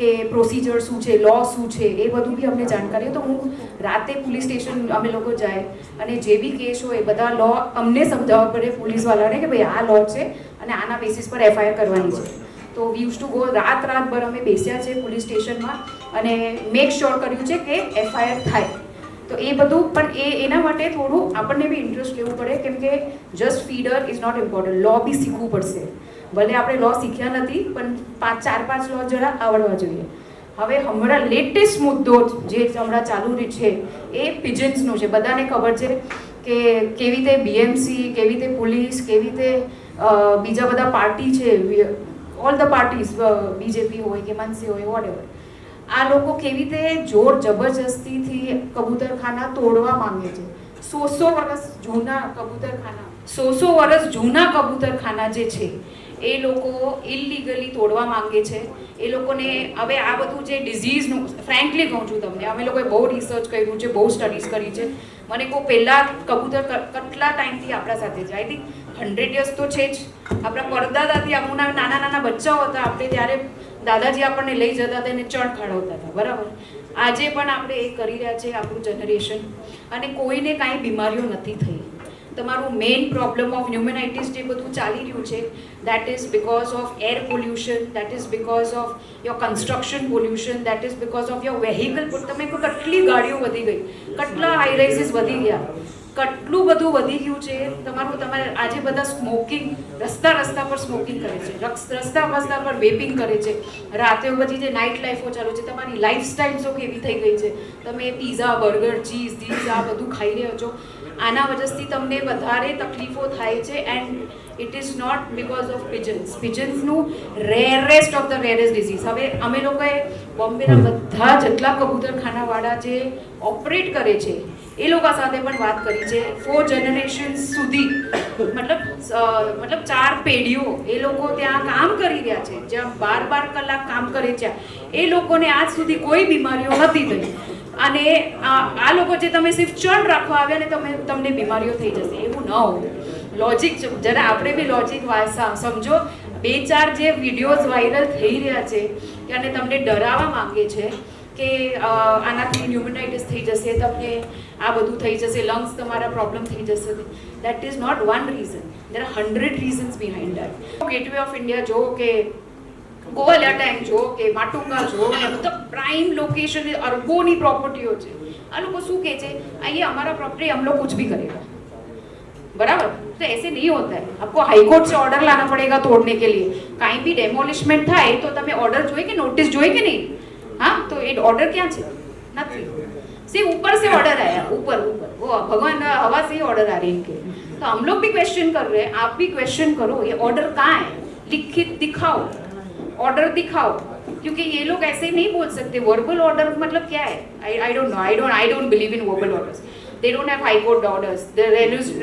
કે પ્રોસિજર શું છે, લો શું છે, એ બધું બી અમને જાણકારી। તો હું રાતે પોલીસ સ્ટેશન અમે લોકો જાય, અને જે બી કેસ હોય એ બધા લો અમને સમજાવવા પડે પોલીસવાળાને કે ભાઈ આ લો છે અને આના બેસિસ પર FIR કરવાની છે। તો વી યુઝ ટુ ગો, રાતભર અમે બેસ્યા છે પોલીસ સ્ટેશનમાં અને મેક શ્યોર કર્યું છે કે FIR થાય। તો એ બધું પણ એના માટે થોડું આપણને બી ઇન્ટરેસ્ટ લેવું પડે, કેમ કે just feeder is not important, law બી શીખવું પડશે। ભલે આપણે લો શીખ્યા નથી પણ 4-5 લો જરા આવડવા જોઈએ। હવે હમણાં લેટેસ્ટ મુદ્દો જે હમણાં ચાલુ છે એ પિજન્સનો છે। બધાને ખબર છે કે કેવી રીતે BMC, કેવી રીતે પોલીસ, કેવી રીતે બીજા બધા પાર્ટી છે, ઓલ ધ પાર્ટીઝ, BJP હોય કે મનસી હોય, વોટ એવર, આ લોકો કેવી રીતે જોર જબરજસ્તીથી કબૂતરખાના તોડવા માંગે છે। 100 વર્ષ જૂના કબૂતરખાના જે છે એ લોકો ઇલીગલી તોડવા માંગે છે। એ લોકોને હવે આ બધું જે ડિઝીઝનું, ફ્રેન્કલી કહું છું તમને, અમે લોકોએ બહુ રિસર્ચ કર્યું છે, બહુ સ્ટડીઝ કરી છે। મને કહું પહેલાં કબૂતર કેટલા ટાઈમથી આપણા સાથે છે, આઈ થિંક 100 યર્સ તો છે જ। આપણા પરદાદાથી આપણા નાના નાના બચ્ચાઓ હતા આપણે ત્યારે દાદાજી આપણને લઈ જતા હતા અને ચણ ખવડાવતા હતા, બરાબર। આજે પણ આપણે એ કરી રહ્યા છે આપણું જનરેશન, અને કોઈને કાંઈ બીમારીઓ નથી થઈ। તમારું મેઇન પ્રોબ્લેમ ઓફ ન્યુમેનાઇટિસ જે બધું ચાલી રહ્યું છે, that is because of air pollution, that is because of your construction pollution, that is because of your vehicle. તમે કેટલી ગાડીઓ વધી ગઈ, કેટલા હાઈ રાઇઝીસ વધી ગયા, કેટલું બધું વધી ગયું છે તમારે આજે બધા સ્મોકિંગ, રસ્તા પર સ્મોકિંગ કરે છે, રસ્તા પર વેપિંગ કરે છે, રાતે પછી જે નાઇટ લાઈફો ચાલુ છે, તમારી લાઈફસ્ટાઈલ જો કેવી થઈ ગઈ છે, તમે પીઝા, બર્ગર, ચીઝ, આ બધું ખાઈ રહ્યા છો, આના વજહથી તમને વધારે તકલીફો થાય છે। And it is not because of પિજન્સનું rarest of the rarest disease. હવે અમે લોકોએ બોમ્બેના બધા જેટલા કબૂતરખાનાવાળા જે ઓપરેટ કરે છે એ લોકો સાથે પણ વાત કરી છે। 4 જનરેશન સુધી, મતલબ 4 પેઢીઓ એ લોકો ત્યાં કામ કરી રહ્યા છે, જ્યાં 12 કલાક કામ કરે છે, એ લોકોને આજ સુધી કોઈ બીમારીઓ નથી થઈ। અને આ લોકો જે તમે સિર્ફ ચણ રાખવા આવ્યા ને તમને બીમારીઓ થઈ જશે, એવું ન હોય। લોજિક જરા આપણે બી લોજિક સમજો। 2-4 જે વિડીયોઝ વાયરલ થઈ રહ્યા છે અને તમને ડરાવવા માંગે છે કે આનાથી ન્યુમેનાઇટિસ થઈ જશે, તમને આ બધું થઈ જશે, લંગ્સ તમારા પ્રોબ્લેમ થઈ જશે, that is not one reason, there are 100 reasons behind that. Gateway of India જો કે ગોવાલિયા ટેંક જો કે માટુંગા જો, બધા પ્રાઇમ લોકેશન, અરબોની પ્રોપર્ટીઓ છે। આ લોકો શું કહે છે, અહીંયા અમારા પ્રોપર્ટી હમ લોग कुछ भी करेगा, बराबर? तो ऐसे नहीं होता है. आपको हाईकोर्ट से ऑर्डर लाना पड़ेगा तोड़ने के लिए. કાંઈ બી ડેમોલિશમેન્ટ થાય તો તમે ઓર્ડર જોઈએ કે નોટિસ જોઈએ કે નહીં? हाँ, तो ये ऑर्डर क्या है? नहीं. सिर्फ ऊपर से ऑर्डर आया, ऊपर वो भगवान हवा से ही ऑर्डर आ रहे हैं इनके. तो हम लोग भी क्वेश्चन कर रहे हैं, आप भी क्वेश्चन करो, ये ऑर्डर कहाँ है? लिखित दिखाओ, ऑर्डर दिखाओ, क्योंकि ये लोग ऐसे नहीं बोल सकते. वर्बल ऑर्डर मतलब क्या है? I don't know. I don't believe in verbal orders. They don't have high court orders. The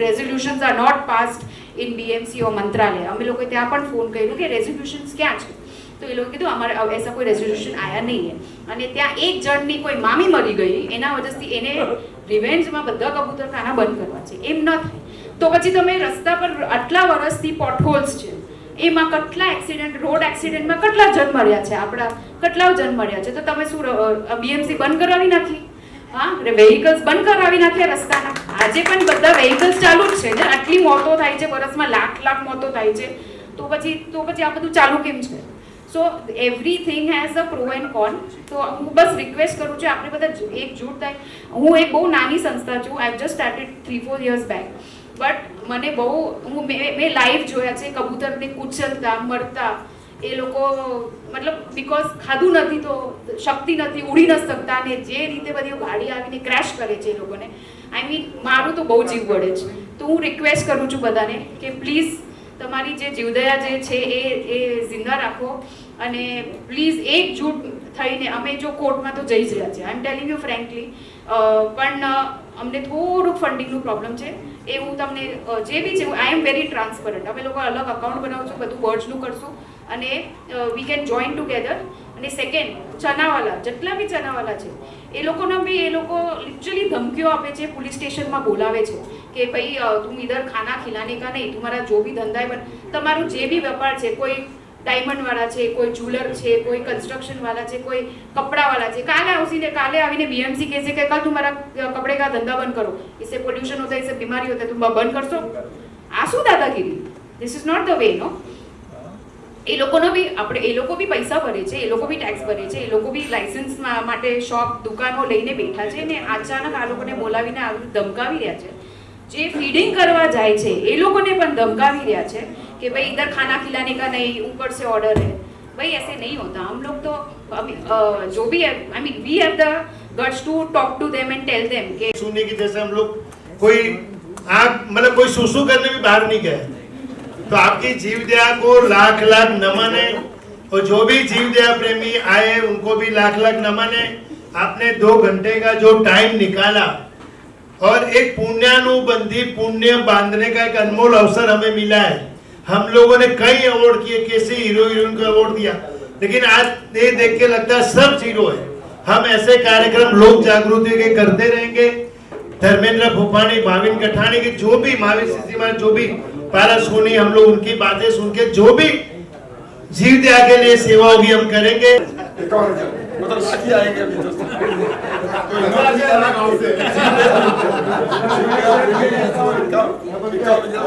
resolutions are not passed in BMC or મંત્રાલય. અમે લોકો ત્યાં પણ ફોન કર્યું કે રેઝોલ્યુશન્સ ક્યાં છે? તો એ લોકો કીધું અમારે ऐसा कोई रेजोल्यूशन आया नहीं है. અને ત્યાં એક જણની કોઈ મામી મરી ગઈ, એના વજહથી એને રિવેન્જમાં બધા કબૂતરખાના બંધ કરવા છે. એમ ન થાય તો પછી તમે રસ્તા પર આટલા વર્ષથી પોટહોલ્સ છે, એમાં કેટલા એક્સિડન્ટ, રોડ એક્સિડન્ટમાં કેટલા જણ મર્યા છે, આપણા કેટલા જણ મર્યા છે, તો તમે શું બીએમસી બંધ કરાવી નાખી? હા, વેહિકલ્સ બંધ કરાવી નાખ્યા રસ્તાના. આજે પણ બધા વેહિકલ્સ ચાલુ જ છે ને. આટલી મોતો થાય છે વર્ષમાં, લાખ મોતો થાય છે, તો પછી આ બધું ચાલુ કેમ છે? So everything has a pro and con. તો હું બસ રિક્વેસ્ટ કરું છું આપણે બધા એકજૂટ થાય. હું એક બહુ નાની સંસ્થા છું. I have just started 3-4 years back. But મને બહુ મેં લાઈવ જોયા છે કબૂતરને કૂચલતા, મરતા. એ લોકો મતલબ બિકોઝ ખાધું નથી તો શક્તિ નથી, ઉડી ન શકતા, ને જે રીતે બધી ગાડી આવીને ક્રેશ કરે છે એ લોકોને. આઈ મીન મારું તો બહુ જીવ વળે છે. તો હું રિક્વેસ્ટ કરું છું બધાને કે પ્લીઝ તમારી જે જીવદયા જે છે એ જિંદા રાખો. અને પ્લીઝ એકજૂટ થઈને અમે જો કોર્ટમાં તો જઈ જ રહ્યા છે, આઈ એમ ટેલિંગ યુ ફ્રેન્કલી. પણ અમને થોડુંક ફંડિંગનું પ્રોબ્લેમ છે. એ હું તમને જે બી છે, આઈ એમ વેરી ટ્રાન્સપરન્ટ. અમે લોકો અલગ અકાઉન્ટ બનાવશું, બધું વર્જનું કરશું અને વી કેન જોઈન ટુગેધર. અને સેકન્ડ, ચનાવાલા જેટલા બી ચનાવાલા છે એ લોકોને બી એ લોકો લિટરલી ધમકીઓ આપે છે, પોલીસ સ્ટેશનમાં બોલાવે છે કે ભાઈ તું ઇધર ખાના ખિલાને કા નહીં, તમારા જો બી ધંધા है, તમારું જે બી વેપાર છે, કોઈ ડાયમંડ વાળા છે, કોઈ જ્વેલર છે, કોઈ કન્સ્ટ્રક્શન વાળા છે, કોઈ કપડા વાળા છે, કાલે આવીને બીએમસી કહેશે કે કल तुम्हारा कपड़े का धंधा बंद करो, इससे पोल्यूशन होता है, इससे बीमारी होता है, तुम बंद करशो? आ શું દાદાગીરી? This is not the way. No, એ લોકોનો બી આપણે એ લોકો બી પૈસા ભરે છે, એ લોકો બી ટેક્સ ભરે છે, એ લોકો બી લાઇસન્સ માટે શોપ દુકાનો લઈને બેઠા છે, ને અચાનક આ લોકોને બોલાવીને આવી ધમકાવી રહ્યા છે. જે ફીડિંગ કરવા જાય છે એ લોકોને પણ ધમકાવી રહ્યા છે कि भाई इधर खाना खिलाने का नहीं, ऊपर से ऑर्डर है. भाई ऐसे नहीं होता. हम लोग तो जो भी है, I mean we have the guts to talk to them and tell them कि सुनने की जैसे हम लोग कोई आग मतलब कोई सुसु करने भी बाहर नहीं गए, तो आपकी जीवदया को लाख नमन है. और जो भी जीवदया प्रेमी आए उनको भी लाख नमन है. आपने 2 घंटे का जो टाइम निकाला और एक पुण्यानुबंधी पुण्य बांधने का एक अनमोल अवसर हमें मिला है. हम लोगों ने कई अवार्ड किए, कैसे हीरो हीरोइन को अवार्ड दिया, लेकिन आज ये देख के लगता है सब जीरो है. हम ऐसे कार्यक्रम लोक जागृति के करते रहेंगे. धर्मेंद्र भूपानी, भाविन कठानी की जो भी महावीर सिद्धि जो भी पारस होनी, हम लोग उनकी बातें सुन के जो भी जीवदया के लिए सेवा होगी हम करेंगे. मतलब राजी आएंगे अभी तो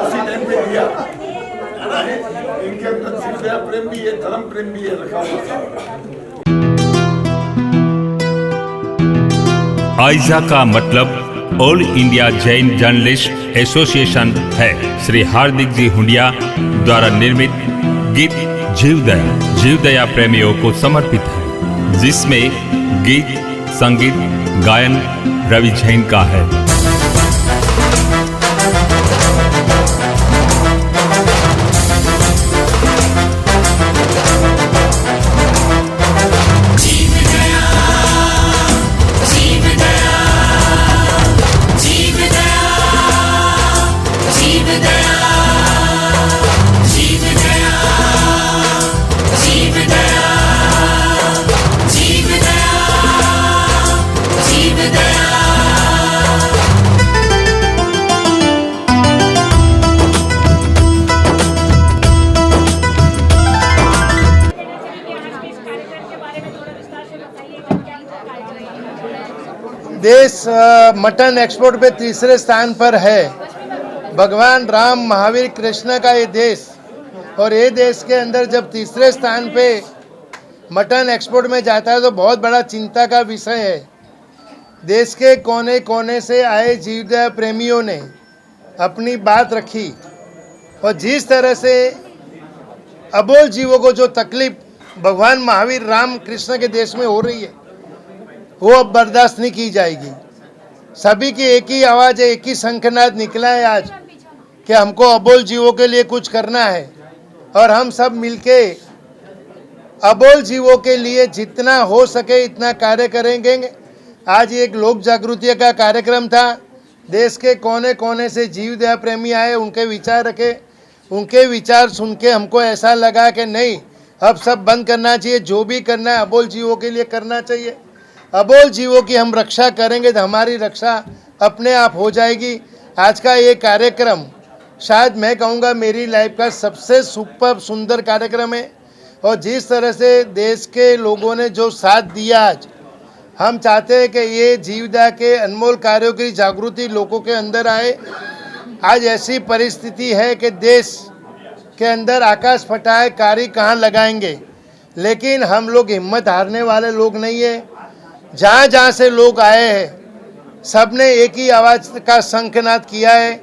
उसी टाइम पे दिया. इनके अंदर जीवदया प्रेम भी है, धर्म प्रेम भी है रखा हुआ था. आइजा का मतलब all India Jain journalist association है. श्री हार्दिक जी हुंडिया द्वारा निर्मित गीत जीवदया प्रेमियों को समर्पित है, जिसमें गीत संगीत गायन रवि जैन का है. देश मटन एक्सपोर्ट पे तीसरे स्थान पर है. भगवान राम, महावीर, कृष्ण का ये देश, और ये देश के अंदर जब तीसरे स्थान पे मटन एक्सपोर्ट में जाता है तो बहुत बड़ा चिंता का विषय है. देश के कोने कोने से आए जीवदया प्रेमियों ने अपनी बात रखी और जिस तरह से अबोल जीवों को जो तकलीफ भगवान महावीर राम कृष्ण के देश में हो रही है वो अब बर्दाश्त नहीं की जाएगी। सभी की एक ही आवाज़ है, एक ही शंखनाद निकला है आज कि हमको अबोल जीवों के लिए कुछ करना है और हम सब मिलके अबोल जीवों के लिए जितना हो सके इतना कार्य करेंगे। आज एक लोक जागृति का कार्यक्रम था, देश के कोने कोने से जीव दया प्रेमी आए, उनके विचार रखे, उनके विचार सुन के हमको ऐसा लगा कि नहीं, अब सब बंद करना चाहिए, जो भी करना है अबोल जीवों के लिए करना चाहिए। अबोल जीवों की हम रक्षा करेंगे तो हमारी रक्षा अपने आप हो जाएगी। आज का ये कार्यक्रम शायद मैं कहूँगा मेरी लाइफ का सबसे सुपर सुंदर कार्यक्रम है और जिस तरह से देश के लोगों ने जो साथ दिया आज, हम चाहते हैं कि ये जीवदया के अनमोल कार्यों की जागृति लोगों के अंदर आए। आज ऐसी परिस्थिति है कि देश के अंदर आकाश फटा है, कारी कहाँ लगाएंगे, लेकिन हम लोग हिम्मत हारने वाले लोग नहीं है। जहाँ जहाँ से लोग आए हैं सबने एक ही आवाज़ का शंखनाद किया है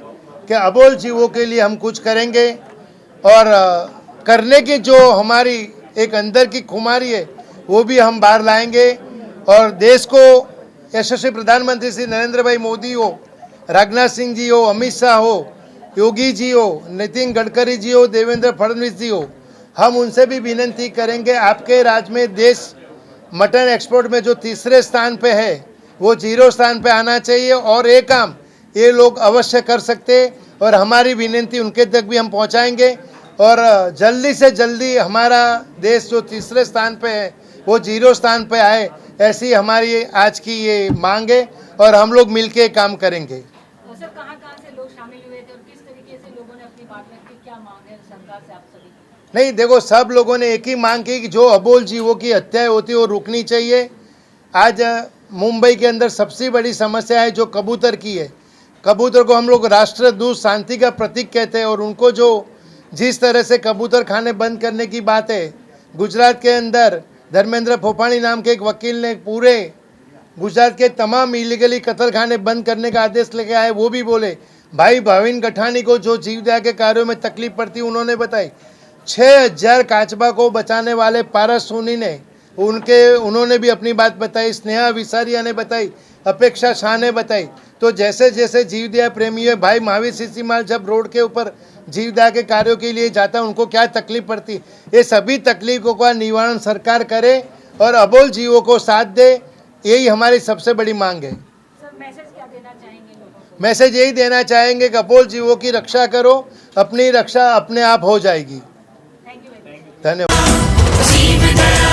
कि अबोल जीवों के लिए हम कुछ करेंगे और करने की जो हमारी एक अंदर की खुमारी है वो भी हम बाहर लाएंगे और देश को यशस्वी प्रधानमंत्री श्री नरेंद्र भाई मोदी हो, राजनाथ सिंह जी हो, अमित शाह हो, योगी जी हो, नितिन गडकरी जी हो, देवेंद्र फडणवीस जी हो, हम उनसे भी विनती करेंगे आपके राज्य में देश मटन एक्सपोर्ट में जो तीसरे स्थान पे है वो 0 स्थान पे आना चाहिए और ये काम ये लोग अवश्य कर सकते और हमारी विनती उनके तक भी हम पहुंचाएंगे और जल्दी से जल्दी हमारा देश जो तीसरे स्थान पे है वो 0 स्थान पे आए, ऐसी हमारी आज की ये मांग है और हम लोग मिलके काम करेंगे। सर कहाँ से लोग शामिल हुए थे और किस तरीके से लोगों ने अपनी बात रखी, क्या मांग है सरकार से आप सभी? नहीं देखो, सब लोगों ने एक ही मांग की कि जो अबोल जीवों की हत्याएं होती है वो रुकनी चाहिए। आज मुंबई के अंदर सबसे बड़ी समस्या है जो कबूतर की है। कबूतर को हम लोग राष्ट्रदूत शांति का प्रतीक कहते हैं और उनको जो जिस तरह से कबूतर खाने बंद करने की बात है, गुजरात के अंदर धर्मेंद्र फोफाणी नाम के एक वकील ने पूरे गुजरात के तमाम इलीगली कत्ल खाने बंद करने का आदेश लेके आए। वो भी बोले भाई भाविन गठानी को जो जीवदया के कार्यों में तकलीफ पड़ती उन्होंने बताई। 6000 काचबा को बचाने वाले पारस सोनी ने उन्होंने भी अपनी बात बताई, स्नेहा विसारिया ने बताई, अपेक्षा शाह ने बताई। तो जैसे जैसे जीवदया प्रेमी है, भाई महावीर सीसीमाल जब रोड के ऊपर जीवदया के कार्यों के लिए जाता उनको क्या तकलीफ पड़ती, ये सभी तकलीफों का निवारण सरकार करे और अबोल जीवों को साथ दे, यही हमारी सबसे बड़ी मांग है। सर मैसेज क्या देना चाहेंगे लोगों को? मैसेज यही देना चाहेंगे कि अबोल जीवों की रक्षा करो, अपनी रक्षा अपने आप हो जाएगी। धन्यवाद। जीव दया